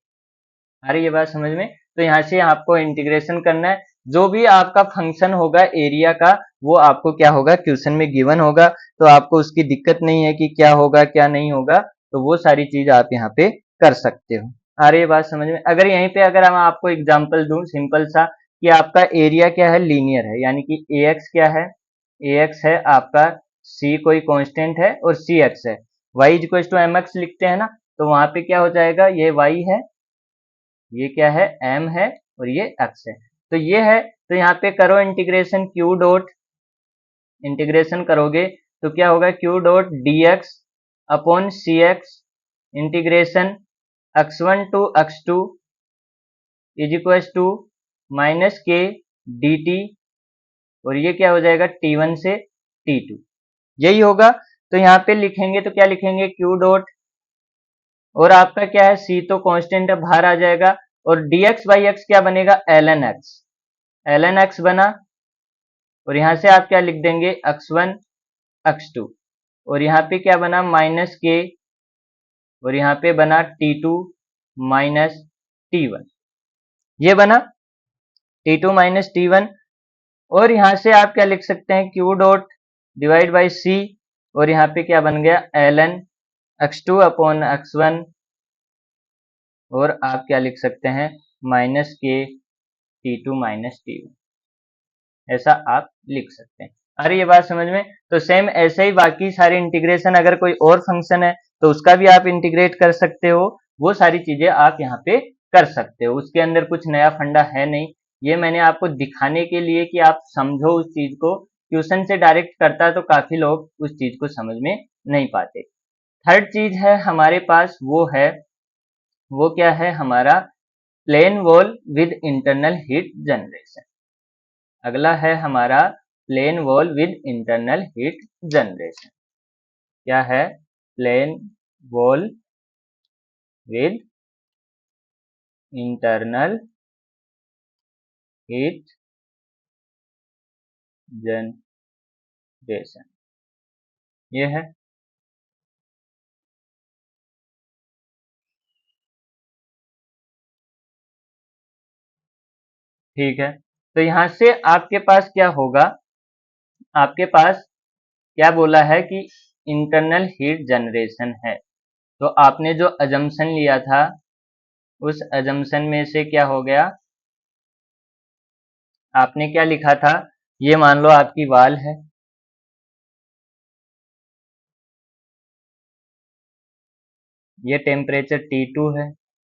आ रही है बात समझ में। तो यहाँ से आपको इंटीग्रेशन करना है, जो भी आपका फंक्शन होगा एरिया का, वो आपको क्या होगा, क्वेश्चन में गिवन होगा, तो आपको उसकी दिक्कत नहीं है कि क्या होगा क्या नहीं होगा, तो वो सारी चीज आप यहाँ पे कर सकते हो। आ रही है बात समझ में। अगर यहीं पे अगर हम आपको एग्जांपल दूं सिंपल सा, कि आपका एरिया क्या है, लीनियर है, यानी कि ए एक्स क्या है, ए एक्स है आपका, सी कोई कांस्टेंट है, और सी एक्स है, Y equal to M X लिखते हैं ना, तो वहां पे क्या हो जाएगा, ये वाई है, ये क्या है, m है, और ये x है, तो ये है। तो यहाँ पे करो इंटीग्रेशन, q डॉट, इंटीग्रेशन करोगे तो क्या होगा, q dot dx upon C X, integration x1 to x2 is equal to minus K D T, और ये क्या हो जाएगा, t1 से t2, यही होगा। तो यहाँ पे लिखेंगे तो क्या लिखेंगे, q डॉट, और आपका क्या है, c तो कांस्टेंट है, बाहर आ जाएगा, और dx बाई एक्स क्या बनेगा, ln x, ln x बना, और यहां से आप क्या लिख देंगे, x1 x2, और यहाँ पे क्या बना, माइनस के, और यहाँ पे बना t2 माइनस t1, ये बना t2 माइनस t1। और यहाँ से आप क्या लिख सकते हैं, q dot divide by c, और यहाँ पे क्या बन गया, ln x2 अपॉन x1, और आप क्या लिख सकते हैं, माइनस के t2 माइनस t1, ऐसा आप लिख सकते हैं। अरे ये बात समझ में। तो सेम ऐसे ही बाकी सारे इंटीग्रेशन, अगर कोई और फंक्शन है तो उसका भी आप इंटीग्रेट कर सकते हो, वो सारी चीजें आप यहाँ पे कर सकते हो, उसके अंदर कुछ नया फंडा है नहीं। ये मैंने आपको दिखाने के लिए कि आप समझो उस चीज को, ट्यूशन से डायरेक्ट करता तो काफी लोग उस चीज को समझ में नहीं पाते। थर्ड चीज है हमारे पास, वो है, वो क्या है हमारा, plane wall with internal heat generation. अगला है हमारा plane wall with internal heat generation. क्या है, plane wall with internal heat generation, ये है। ठीक है, तो यहां से आपके पास क्या होगा, आपके पास क्या बोला है कि इंटरनल हीट जनरेशन है, तो आपने जो अजम्पशन लिया था, उस अजम्पशन में से क्या हो गया, आपने क्या लिखा था, ये मान लो आपकी वाल है, ये टेम्परेचर T2 है,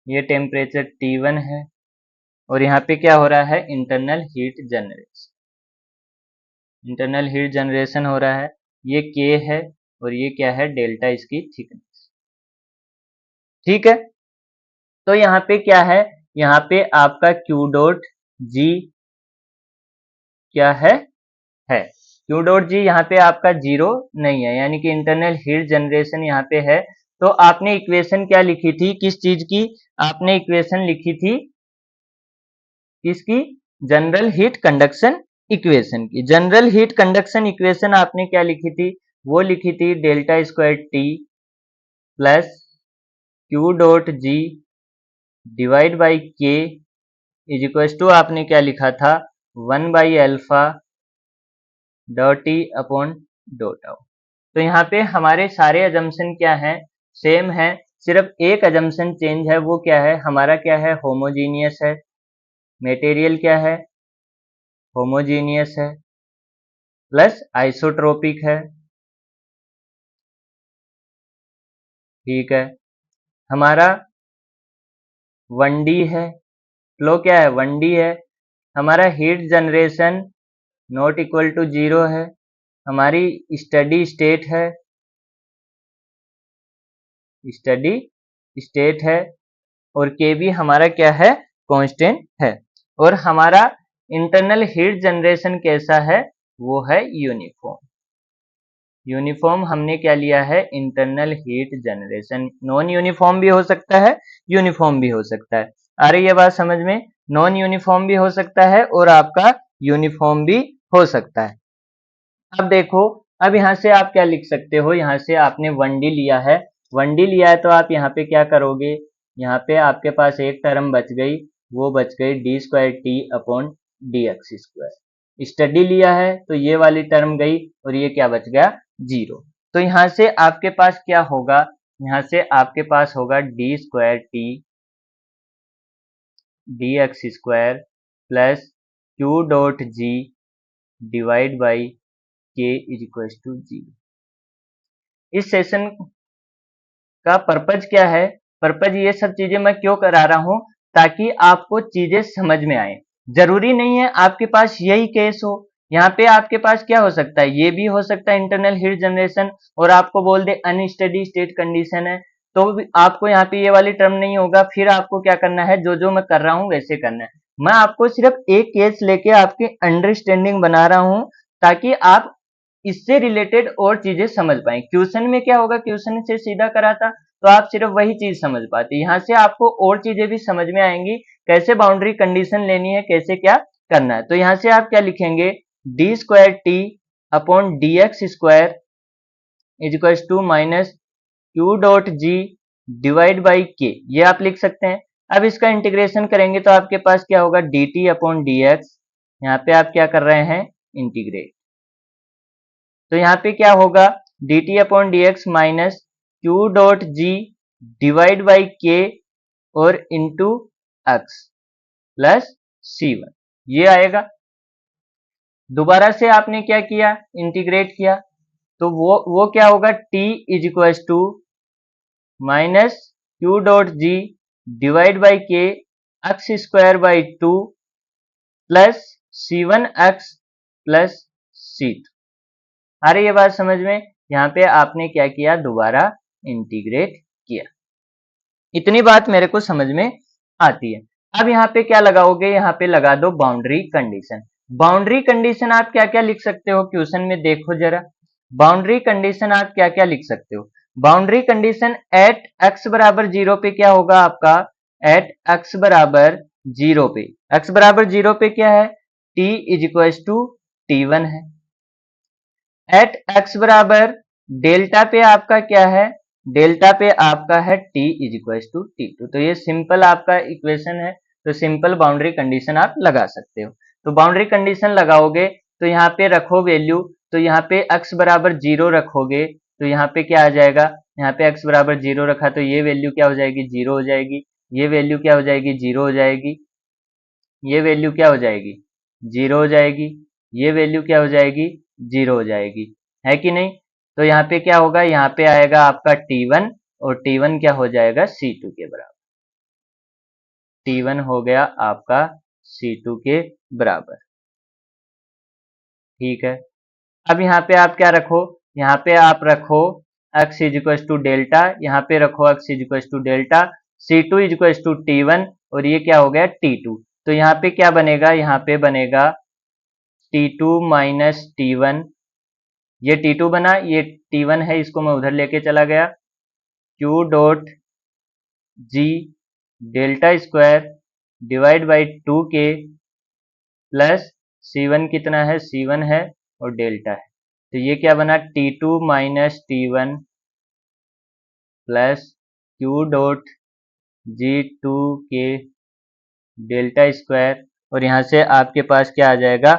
ये टेम्परेचर T1 है, और यहाँ पे क्या हो रहा है, internal heat generation, internal heat generation हो रहा है, ये K है, और ये क्या है, डेल्टा इसकी थिकनेस। ठीक है, तो यहाँ पे क्या है, यहाँ पे आपका Q डॉट G क्या है, क्यू डॉट जी यहाँ पे आपका जीरो नहीं है, यानी कि इंटरनल हीट जनरेशन यहाँ पे है। तो आपने इक्वेशन क्या लिखी थी, किस चीज की आपने इक्वेशन लिखी थी, किसकी, जनरल हीट कंडक्शन इक्वेशन की। जनरल हीट कंडक्शन इक्वेशन आपने क्या लिखी थी, वो लिखी थी delta square T plus Q dot G divide by के इज इक्वल टू आपने क्या लिखा था, 1/अल्फा डॉट टी अपॉन डॉट आउ। तो यहाँ पे हमारे सारे अजम्पशन क्या हैं, सेम है, सिर्फ एक अजम्पशन चेंज है, वो क्या है, हमारा क्या है, होमोजीनियस है, मटेरियल क्या है, होमोजीनियस है, प्लस आइसोट्रोपिक है, ठीक है। हमारा 1D है, फ्लो क्या है, 1D है। हमारा heat generation not equal to zero है, हमारी स्टडी स्टेट है, स्टडी स्टेट है, और के भी हमारा क्या है, कांस्टेंट है। और हमारा इंटरनल हीट जनरेशन कैसा है, वो है यूनिफॉर्म। यूनिफॉर्म हमने क्या लिया है, internal heat generation. Non uniform भी हो सकता है, यूनिफॉर्म भी हो सकता है। आ रही है बात समझ में, नॉन यूनिफॉर्म भी हो सकता है और आपका यूनिफॉर्म भी हो सकता है। अब देखो, अब यहाँ से आप क्या लिख सकते हो, यहाँ से आपने 1D लिया है, 1D लिया है तो आप यहाँ पे क्या करोगे, यहाँ पे आपके पास एक टर्म बच गई, वो बच गई D square T upon D X square. Study लिया है तो ये वाली टर्म गई और ये क्या बच गया, जीरो। तो यहाँ से आपके पास क्या होगा, यहाँ से आपके पास होगा D square T D X square plus Q dot G divide by के इज इक्वल टू जीरो। इस सेशन का पर्पज क्या है, पर्पज ये सब चीजें मैं क्यों करा रहा हूं, ताकि आपको चीजें समझ में आए। जरूरी नहीं है आपके पास यही केस हो, यहाँ पे आपके पास क्या हो सकता है, ये भी हो सकता है इंटरनल हीट जनरेशन, और आपको बोल दे अनस्टेडी स्टेट कंडीशन है, तो आपको यहाँ पे ये वाली टर्म नहीं होगा। फिर आपको क्या करना है, जो जो मैं कर रहा हूँ वैसे करना है। मैं आपको सिर्फ एक केस लेके आपकी अंडरस्टैंडिंग बना रहा हूं, ताकि आप इससे रिलेटेड और चीजें समझ पाए। क्वेश्चन में क्या होगा, क्वेश्चन से सीधा करा था तो आप सिर्फ वही चीज समझ पाते, यहाँ से आपको और चीजें भी समझ में आएंगी, कैसे बाउंड्री कंडीशन लेनी है, कैसे क्या करना है। तो यहाँ से आप क्या लिखेंगे, D square T upon D X square is equal to minus Q dot G divide by K, ये आप लिख सकते हैं। अब इसका इंटीग्रेशन करेंगे तो आपके पास क्या होगा, D T upon D x, यहाँ पे आप क्या कर रहे हैं, इंटीग्रेट। तो यहाँ पे क्या होगा, D T upon D x minus Q dot G divide by के और into x plus C one, ये आएगा। दोबारा से आपने क्या किया, इंटीग्रेट किया, तो वो क्या होगा, T is equal to minus Q dot G divide by K X square by two plus C one X plus C two. आ रही है बात समझ में, यहाँ पे आपने क्या किया, दोबारा इंटीग्रेट किया। इतनी बात मेरे को समझ में आती है। अब यहाँ पे क्या लगाओगे, यहाँ पे लगा दो बाउंड्री कंडीशन। बाउंड्री कंडीशन आप क्या क्या लिख सकते हो, क्वेश्चन में देखो जरा, बाउंड्री कंडीशन आप क्या क्या लिख सकते हो। बाउंड्री कंडीशन एट एक्स बराबर जीरो पे क्या होगा आपका, एट एक्स बराबर जीरो पे, एक्स बराबर जीरो पे क्या है, T is equal to T one है। एट एक्स बराबर डेल्टा पे आपका क्या है, डेल्टा पे आपका है T is equal to T two. तो ये सिंपल आपका इक्वेशन है, तो सिंपल बाउंड्री कंडीशन आप लगा सकते हो। तो बाउंड्री कंडीशन लगाओगे तो यहाँ पे रखो वैल्यू, तो यहाँ पे एक्स बराबर जीरो रखोगे तो यहाँ पे क्या आ जाएगा, यहाँ पे एक्स बराबर जीरो रखा तो ये वैल्यू क्या हो जाएगी, जीरो हो जाएगी, ये वैल्यू क्या हो जाएगी, जीरो हो जाएगी, ये वैल्यू क्या हो जाएगी, जीरो हो जाएगी, ये वैल्यू क्या हो जाएगी, जीरो हो जाएगी, है कि नहीं। तो यहाँ पे क्या होगा, यहाँ पे आएगा आपका T1 और T1 क्या हो जाएगा, C2 के बराबर। T1 हो गया आपका C2 के बराबर, ठीक है। अब यहाँ पे आप क्या रखो, यहाँ पे आप रखो x is equal to delta, यहाँ पे रखो x is equal to delta, C2 is equal to T1 और ये क्या हो गया T2। तो यहाँ पे क्या बनेगा, यहाँ पे बनेगा T2 माइनस T1 ये T2 बना, ये T1 है, इसको मैं उधर लेके चला गया। Q dot ji delta square divide by 2K plus C1 कितना है, C1 है और डेल्टा है, तो ये क्या बना, T2 minus T1 plus Q dot G2K delta square, और यहाँ से आपके पास क्या आ जाएगा,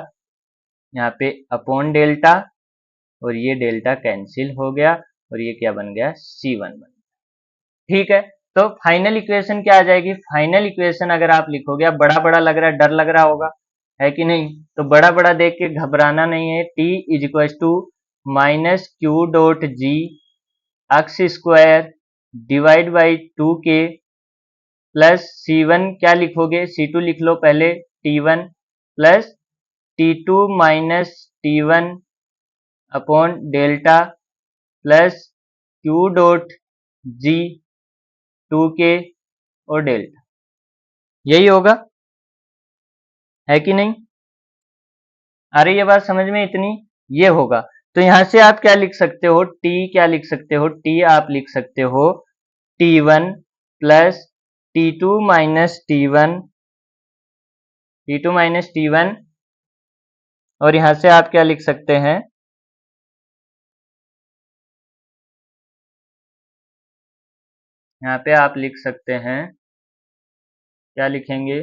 यहाँ पे अपॉन डेल्टा, और ये डेल्टा कैंसिल हो गया और ये क्या बन गया, C1 बन गया। ठीक है, तो फाइनल इक्वेशन क्या आ जाएगी, फाइनल इक्वेशन अगर आप लिखोगे, अब बड़ा बड़ा लग रहा है, डर लग रहा होगा, है कि नहीं, तो बड़ा बड़ा देख के घबराना नहीं है। T is equal to minus Q dot G X square divide by 2K plus C1 क्या लिखोगे, C2 लिख लो पहले, T1 plus T2 minus T1 upon delta plus Q dot G 2K और डेल्टा, यही होगा, है कि नहीं, आ रही है बात समझ में इतनी, ये होगा। तो यहां से आप क्या लिख सकते हो, T क्या लिख सकते हो, T आप लिख सकते हो T1 plus T2 minus T1, T2 minus T1, और यहां से आप क्या लिख सकते हैं, यहाँ पे आप लिख सकते हैं, क्या लिखेंगे,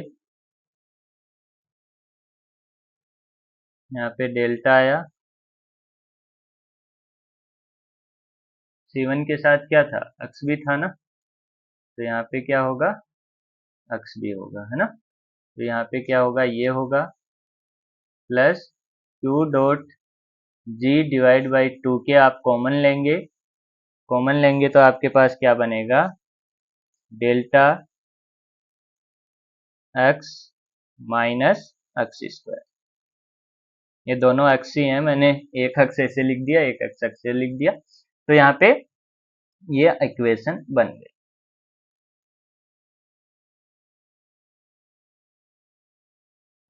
यहाँ पे डेल्टा आया, C1 के साथ क्या था, अक्स भी था ना, तो यहाँ पे क्या होगा, अक्स भी होगा, है ना, तो यहाँ पे क्या होगा, ये होगा plus Q dot G divide by 2K, आप कॉमन लेंगे, कॉमन लेंगे तो आपके पास क्या बनेगा, delta X minus X square, ये दोनों एक्स ही हैं, मैंने एक एक्स ऐसे लिख दिया, एक एक्स ऐसे लिख दिया, तो यहाँ पे ये इक्वेशन बन गई।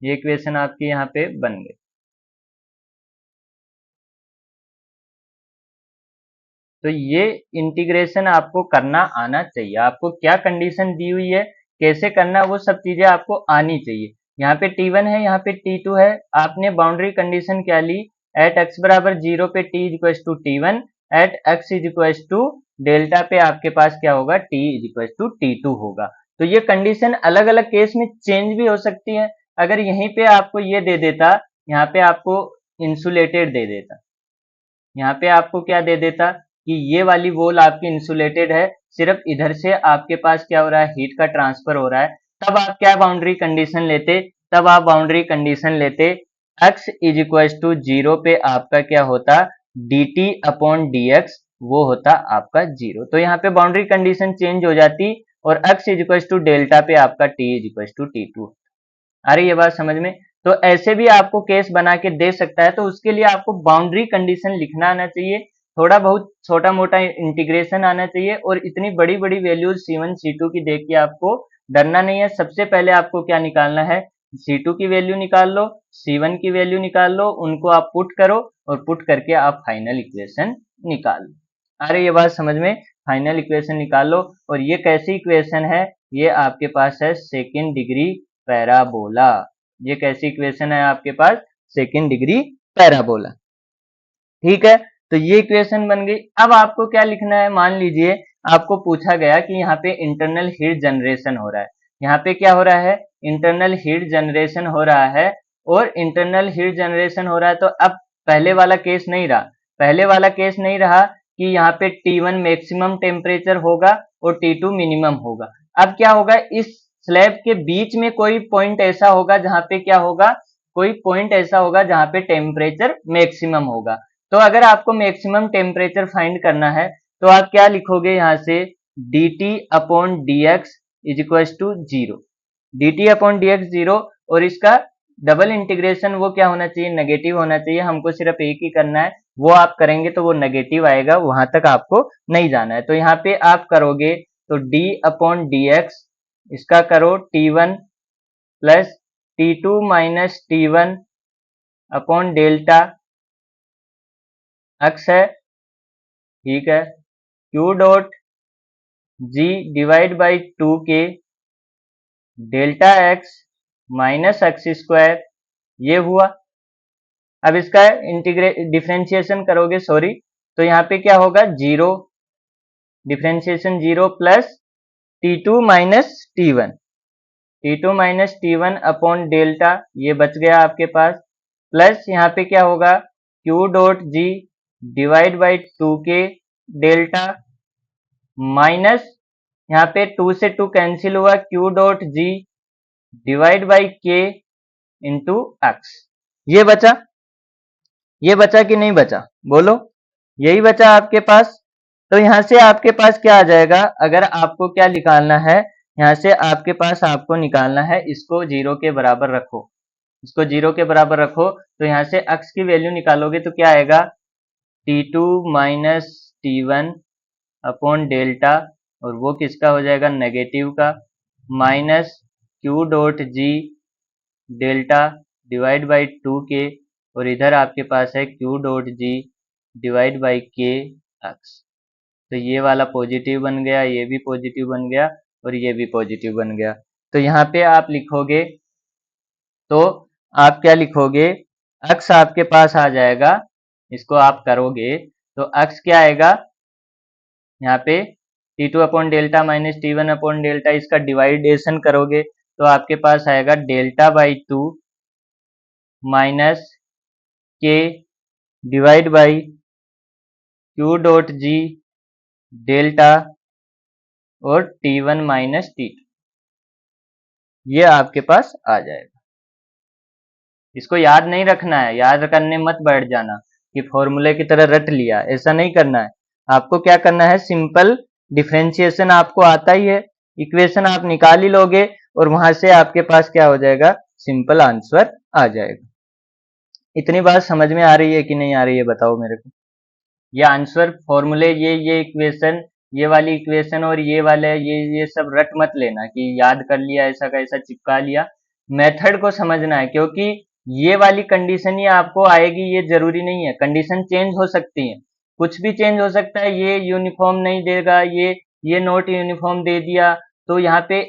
ये इक्वेशन आपकी यहाँ पे बन गई। तो ये इंटीग्रेशन आपको करना आना चाहिए, आपको क्या कंडीशन दी हुई है, कैसे करना, वो सब चीजें आपको आनी चाहिए। यहाँ पे T1 है, यहाँ पे T2 है, आपने बाउंड्री कंडीशन क्या ली, एट एक्स बराबर 0 पे T is equal to T1, at X is equal to delta पे आपके पास क्या होगा, T is equal to T2 होगा। तो ये कंडीशन अलग अलग केस में चेंज भी हो सकती है। अगर यहीं पे आपको ये दे देता, यहाँ पे आपको इंसुलेटेड दे देता, यहाँ पे आपको क्या दे देता कि ये वाली वॉल आपकी इंसुलेटेड है, सिर्फ इधर से आपके पास क्या हो रहा है, हीट का ट्रांसफर हो रहा है, तब आप क्या बाउंड्री कंडीशन लेते, तब आप बाउंड्री कंडीशन लेते x इज इक्वल टू 0 पे आपका क्या होता, dt अपॉन dx, वो होता आपका 0। तो यहाँ पे बाउंड्री कंडीशन चेंज हो जाती और x is equal to delta पे आपका t is equal to T2। आ रही है बात समझ में, तो ऐसे भी आपको केस बना के दे सकता है, तो उसके लिए आपको बाउंड्री कंडीशन लिखना आना चाहिए, थोड़ा बहुत छोटा मोटा इंटीग्रेशन आना चाहिए, और इतनी बड़ी बड़ी वैल्यूज C1 C2 की देख के आपको डरना नहीं है। सबसे पहले आपको क्या निकालना है, C2 की वैल्यू निकाल लो, C1 की वैल्यू निकाल लो, उनको आप पुट करो और पुट करके आप फाइनल इक्वेशन निकाल लो। आ रही है बात समझ में, फाइनल इक्वेशन निकाल लो, और ये कैसी इक्वेशन है, ये आपके पास है सेकेंड डिग्री पैराबोला। ये कैसी इक्वेशन है आपके पास, सेकेंड डिग्री पैराबोला। ठीक है, तो ये इक्वेशन बन गई। अब आपको क्या लिखना है, मान लीजिए आपको पूछा गया कि यहाँ पे इंटरनल हीट जनरेशन हो रहा है, यहाँ पे क्या हो रहा है, इंटरनल हीट जनरेशन हो रहा है, और इंटरनल हीट जनरेशन हो रहा है, तो अब पहले वाला केस नहीं रहा, पहले वाला केस नहीं रहा कि यहाँ पे T1 मैक्सिमम टेम्परेचर होगा और T2 मिनिमम होगा। अब क्या होगा, इस स्लैब के बीच में कोई पॉइंट ऐसा होगा जहां पे क्या होगा, कोई पॉइंट ऐसा होगा जहां पे टेम्परेचर मैक्सिमम होगा। तो अगर आपको मैक्सिमम टेम्परेचर फाइंड करना है, तो आप क्या लिखोगे, यहां से dt upon dx is equal to 0, dt upon dx 0, और इसका डबल इंटीग्रेशन वो क्या होना चाहिए, नेगेटिव होना चाहिए, हमको सिर्फ एक ही करना है, वो आप करेंगे तो वो नेगेटिव आएगा, वहां तक आपको नहीं जाना है। तो यहाँ पे आप करोगे तो d अपॉन dx, इसका करो T1 plus T2 minus T1 upon delta X है, ठीक है, Q dot G divide by 2k delta X minus X square, ये हुआ। अब इसका डिफ्रेंशिएशन करोगे, सॉरी, तो यहाँ पे क्या होगा, zero, differentiation zero plus T2 minus T1, T2 minus T1 upon delta, ये बच गया आपके पास, प्लस यहाँ पे क्या होगा, Q dot G divide by 2k delta minus, यहाँ पे 2 से 2 कैंसिल हुआ, Q dot G divide by k into x. ये बचा कि नहीं बचा, बोलो, यही बचा आपके पास। तो यहां से आपके पास क्या आ जाएगा, अगर आपको क्या निकालना है, यहां से आपके पास आपको निकालना है, इसको जीरो के बराबर रखो, इसको जीरो के बराबर रखो, तो यहां से x की वैल्यू निकालोगे तो क्या आएगा, T2 minus T1 upon delta, और वो किसका हो जाएगा, नेगेटिव का, minus Q dot ji delta divide by 2k, और इधर आपके पास है Q dot G divide by K x. तो ये वाला पॉजिटिव बन गया, ये भी पॉजिटिव बन गया, और ये भी पॉजिटिव बन गया। तो यहाँ पे आप लिखोगे, तो आप क्या लिखोगे, अक्स आपके पास आ जाएगा, इसको आप करोगे तो अक्स क्या आएगा, यहाँ पे T2 upon delta minus T1 upon delta, इसका डिवाइडेशन करोगे तो आपके पास आएगा डेल्टा बाई 2 माइनस के divide by Q dot ji delta और T1 माइनस T2, ये आपके पास आ जाएगा। इसको याद नहीं रखना है, याद करने मत बैठ जाना कि फॉर्मूले की तरह रट लिया, ऐसा नहीं करना है। आपको क्या करना है, सिंपल डिफरेंशिएशन आपको आता ही है, इक्वेशन आप निकाल ही लोगे और वहां से आपके पास क्या हो जाएगा, सिंपल आंसर आ जाएगा। इतनी बात समझ में आ रही है कि नहीं आ रही है, बताओ मेरे को। ये आंसर फॉर्मूले, ये इक्वेशन, ये वाली इक्वेशन और ये वाले, ये सब रट मत लेना कि याद कर लिया, ऐसा का ऐसा चिपका लिया। मेथड को समझना है, क्योंकि ये वाली कंडीशन ही आपको आएगी, ये जरूरी नहीं है, कंडीशन चेंज हो सकती है, कुछ भी चेंज हो सकता है, ये यूनिफॉर्म नहीं देगा, ये नॉट यूनिफॉर्म दे दिया, तो यहाँ पे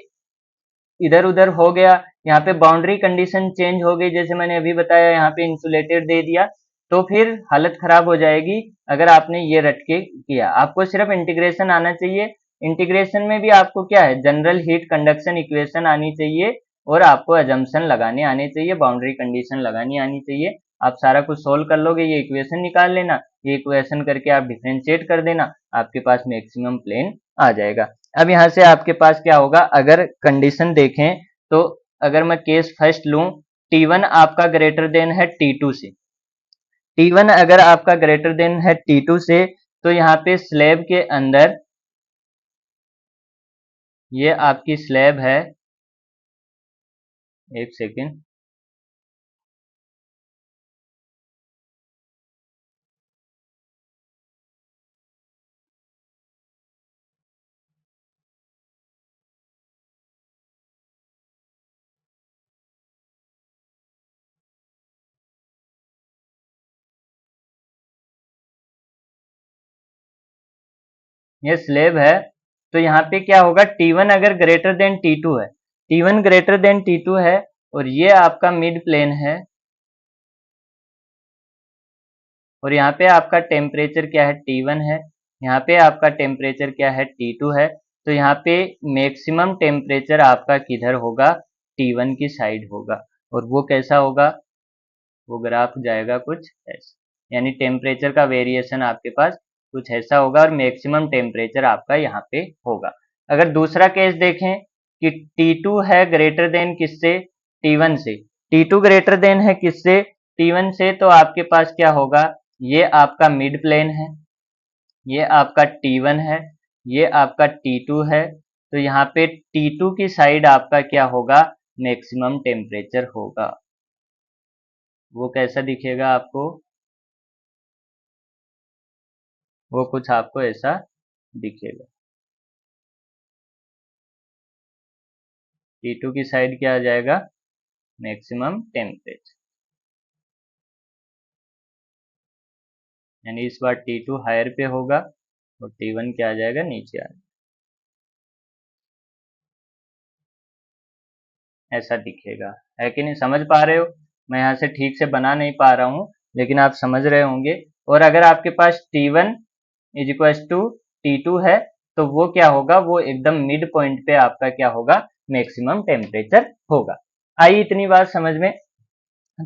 इधर उधर हो गया, यहाँ पे बाउंड्री कंडीशन चेंज हो गई, जैसे मैंने अभी बताया, यहाँ पे इंसुलेटेड दे दिया, तो फिर हालत खराब हो जाएगी अगर आपने ये रट के किया। आपको सिर्फ इंटीग्रेशन आना चाहिए, इंटीग्रेशन में भी आपको क्या है, जनरल हीट कंडक्शन इक्वेशन आनी चाहिए, और आपको अजम्पशन लगाने आने चाहिए, बाउंड्री कंडीशन लगानी आनी चाहिए। आप सारा कुछ सोल्व कर लोगे, ये इक्वेशन निकाल लेना, ये इक्वेशन करके आप डिफ्रेंशिएट कर देना, आपके पास मैक्सिमम प्लेन आ जाएगा। अब यहाँ से आपके पास क्या होगा, अगर कंडीशन देखें तो, अगर मैं केस फर्स्ट लूं, T1 आपका ग्रेटर देन है T2 से, T1 अगर आपका ग्रेटर देन है T2 से, तो यहाँ पे स्लैब के अंदर, ये आपकी स्लैब है, एक सेकेंड, ये स्लैब है, तो यहाँ पे क्या होगा, T1 अगर ग्रेटर देन T2 है, T1 ग्रेटर देन T2 है, और ये आपका मिड प्लेन है, और यहाँ पे आपका टेम्परेचर क्या है, T1 है, यहाँ पे आपका टेम्परेचर क्या है, T2 है, तो यहाँ पे मैक्सिमम टेम्परेचर आपका किधर होगा, T1 की साइड होगा, और वो कैसा होगा, वो ग्राफ जाएगा कुछ ऐसा, यानी टेम्परेचर का वेरिएशन आपके पास कुछ ऐसा होगा, और मैक्सिमम टेम्परेचर आपका यहाँ पे होगा। अगर दूसरा केस देखें कि T2 है ग्रेटर देन किससे, T1 से, T2 ग्रेटर देन है किससे, T1 से, तो आपके पास क्या होगा, ये आपका मिड प्लेन है, ये आपका T1 है, ये आपका T2 है, तो यहाँ पे T2 की साइड आपका क्या होगा, मैक्सिमम टेम्परेचर होगा। वो कैसा दिखेगा आपको, वो कुछ आपको ऐसा दिखेगा, T2 की साइड क्या आ जाएगा, मैक्सिमम टेम्परेचर। यानी इस बार T2 हायर पे होगा और T1 क्या आ जाएगा, नीचे आ जाएगा। ऐसा दिखेगा, है कि नहीं, समझ पा रहे हो? मैं यहाँ से ठीक से बना नहीं पा रहा हूँ, लेकिन आप समझ रहे होंगे। और अगर आपके पास T1 is equal to T2 है, तो वो क्या होगा, वो एकदम मिड पॉइंट पे आपका क्या होगा, मैक्सिमम टेम्परेचर होगा। आई इतनी बात समझ में?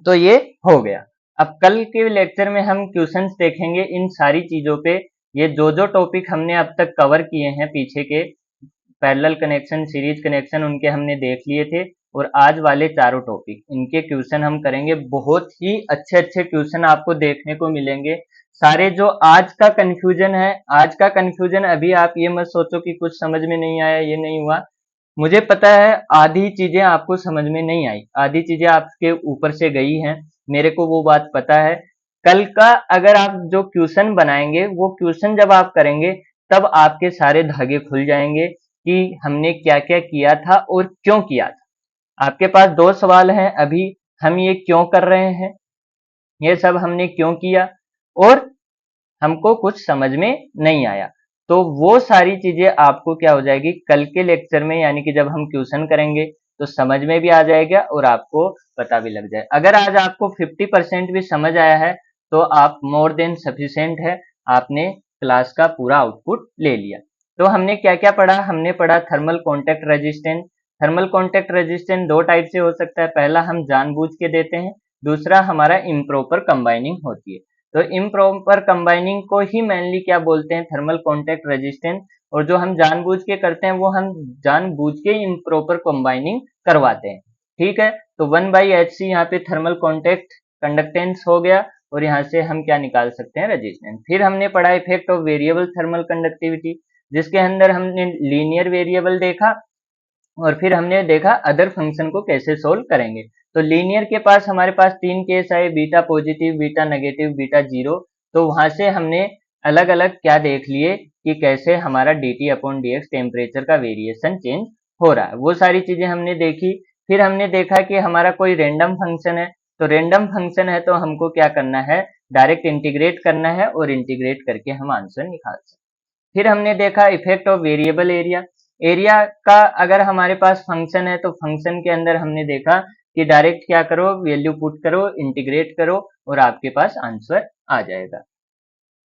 तो ये हो गया। अब कल के लेक्चर में हम क्वेश्चंस देखेंगे इन सारी चीजों पे। ये जो जो टॉपिक हमने अब तक कवर किए हैं पीछे के, पैरेलल कनेक्शन, सीरीज कनेक्शन, उनके हमने देख लिए थे। और आज वाले चारों टॉपिक, इनके क्वेश्चन हम करेंगे। बहुत ही अच्छे अच्छे क्वेश्चन आपको देखने को मिलेंगे। सारे जो आज का कंफ्यूजन है, आज का कंफ्यूजन, अभी आप ये मत सोचो कि कुछ समझ में नहीं आया, ये नहीं हुआ। मुझे पता है आधी चीजें आपको समझ में नहीं आई, आधी चीजें आपके ऊपर से गई हैं, मेरे को वो बात पता है। कल का अगर आप जो क्वेश्चन बनाएंगे, वो क्वेश्चन जब आप करेंगे, तब आपके सारे धागे खुल जाएंगे कि हमने क्या क्या किया था और क्यों किया था। आपके पास दो सवाल हैं अभी, हम ये क्यों कर रहे हैं, ये सब हमने क्यों किया, और हमको कुछ समझ में नहीं आया। तो वो सारी चीजें आपको क्या हो जाएगी कल के लेक्चर में, यानी कि जब हम क्वेश्चन करेंगे तो समझ में भी आ जाएगा और आपको पता भी लग जाए। अगर आज आपको 50% भी समझ आया है, तो आप मोर देन सफिशिएंट है, आपने क्लास का पूरा आउटपुट ले लिया। तो हमने क्या क्या पढ़ा, हमने पढ़ा thermal contact resistance. Thermal contact resistance दो टाइप से हो सकता है, पहला हम जानबूझ के देते हैं, दूसरा हमारा इम्प्रॉपर कंबाइनिंग होती है। तो इम्प्रॉपर कंबाइनिंग को ही मेनली क्या बोलते हैं, थर्मल कॉन्टैक्ट रेजिस्टेंस। और जो हम जानबूझ के करते हैं, वो हम जानबूझ के इम्प्रॉपर कंबाइनिंग करवाते हैं। ठीक है, तो 1/hc यहाँ पे थर्मल कॉन्टैक्ट कंडक्टेंस हो गया, और यहाँ से हम क्या निकाल सकते हैं, रेजिस्टेंस। फिर हमने पढ़ा effect of variable thermal conductivity, जिसके अंदर हमने लीनियर वेरिएबल देखा, और फिर हमने देखा अदर फंक्शन को कैसे सोल्व करेंगे। तो लीनियर के पास हमारे पास तीन केस आए, beta positive, beta negative, beta zero. तो वहां से हमने अलग अलग क्या देख लिए कि कैसे हमारा dt अपॉन dx टेम्परेचर का वेरिएशन चेंज हो रहा है, वो सारी चीजें हमने देखी। फिर हमने देखा कि हमारा कोई रेंडम फंक्शन है, तो रेंडम फंक्शन है तो हमको क्या करना है, डायरेक्ट इंटीग्रेट करना है, और इंटीग्रेट करके हम आंसर निकाल सकते। फिर हमने देखा effect of variable area. Area का अगर हमारे पास फंक्शन है, तो फंक्शन के अंदर हमने देखा कि डायरेक्ट क्या करो, वैल्यू पुट करो, इंटीग्रेट करो, और आपके पास आंसर आ जाएगा।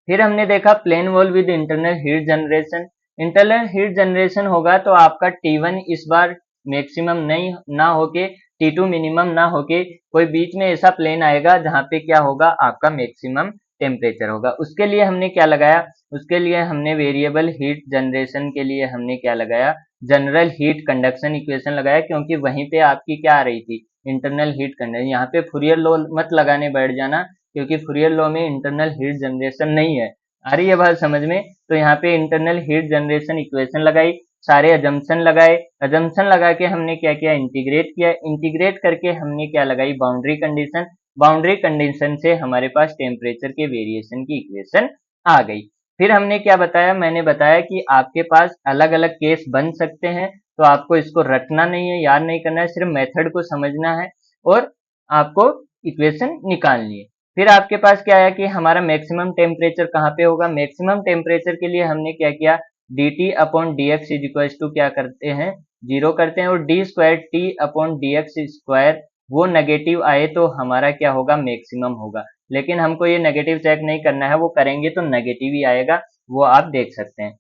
फिर हमने देखा plane wall with internal heat generation. Internal heat generation होगा तो आपका T1 इस बार मैक्सिमम नहीं ना होके T2 मिनिमम ना होके कोई बीच में ऐसा प्लेन आएगा जहां पे क्या होगा, आपका मैक्सिमम टेम्परेचर होगा। उसके लिए हमने क्या लगाया, उसके लिए हमने वेरिएबल हीट जनरेशन के लिए हमने क्या लगाया, जनरल हीट कंडक्शन इक्वेशन लगाया, क्योंकि वहीं पे आपकी क्या आ रही थी, इंटरनल हीट कंडक्शन। यहाँ पे फूरियर लॉ मत लगाने बैठ जाना, क्योंकि फूरियर लॉ में इंटरनल हीट जनरेशन नहीं है। आ रही है बात समझ में? तो यहाँ पे इंटरनल हीट जनरेशन इक्वेशन लगाई, सारे अजम्पशन लगाए, अजम्पशन लगा के हमने क्या किया, इंटीग्रेट किया, इंटीग्रेट करके हमने क्या लगाई, बाउंड्री कंडीशन। बाउंड्री कंडीशन से हमारे पास टेम्परेचर के वेरिएशन की इक्वेशन आ गई। फिर हमने क्या बताया, मैंने बताया कि आपके पास अलग अलग केस बन सकते हैं, तो आपको इसको रटना नहीं है, याद नहीं करना है, सिर्फ मेथड को समझना है और आपको इक्वेशन निकालनी है। फिर आपके पास क्या आया कि हमारा मैक्सिमम टेम्परेचर कहाँ पे होगा। मैक्सिमम टेम्परेचर के लिए हमने क्या किया, dt upon dx is equal to क्या करते हैं, जीरो करते हैं, और D square T upon dx square वो नेगेटिव आए तो हमारा क्या होगा, मैक्सिमम होगा। लेकिन हमको ये नेगेटिव चेक नहीं करना है, वो करेंगे तो नेगेटिव ही आएगा, वो आप देख सकते हैं।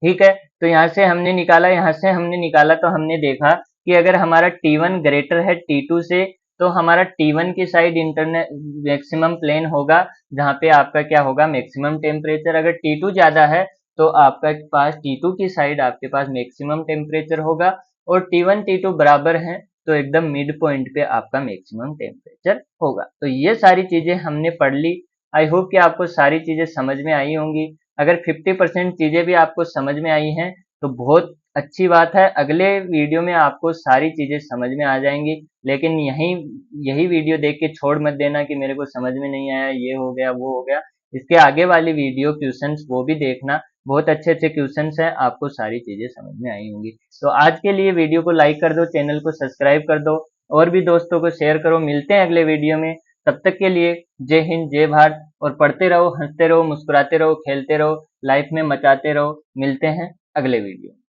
ठीक है, तो यहाँ से हमने निकाला, यहाँ से हमने निकाला, तो हमने देखा कि अगर हमारा T1 ग्रेटर है T2 से, तो हमारा T1 की साइड इंटरनल मैक्सिमम प्लेन होगा, जहाँ पे आपका क्या होगा, मैक्सिमम टेम्परेचर। अगर T2 ज्यादा है, तो आपका पास T2 की साइड आपके पास मैक्सिमम टेम्परेचर होगा, और T1 T2 बराबर है, तो एकदम मिड पॉइंट पे आपका मैक्सिमम टेम्परेचर होगा। तो ये सारी चीजें हमने पढ़ ली। आई होप कि आपको सारी चीजें समझ में आई होंगी। अगर 50% चीजें भी आपको समझ में आई हैं, तो बहुत अच्छी बात है। अगले वीडियो में आपको सारी चीजें समझ में आ जाएंगी, लेकिन यही वीडियो देख के छोड़ मत देना कि मेरे को समझ में नहीं आया, ये हो गया, वो हो गया। इसके आगे वाली वीडियो क्वेश्चंस वो भी देखना, बहुत अच्छे अच्छे क्वेश्चंस हैं, आपको सारी चीजें समझ में आई होंगी। तो आज के लिए वीडियो को लाइक कर दो, चैनल को सब्सक्राइब कर दो, और भी दोस्तों को शेयर करो। मिलते हैं अगले वीडियो में, तब तक के लिए जय हिंद, जय भारत, और पढ़ते रहो, हंसते रहो, मुस्कुराते रहो, खेलते रहो, लाइफ में मचाते रहो। मिलते हैं अगले वीडियो में।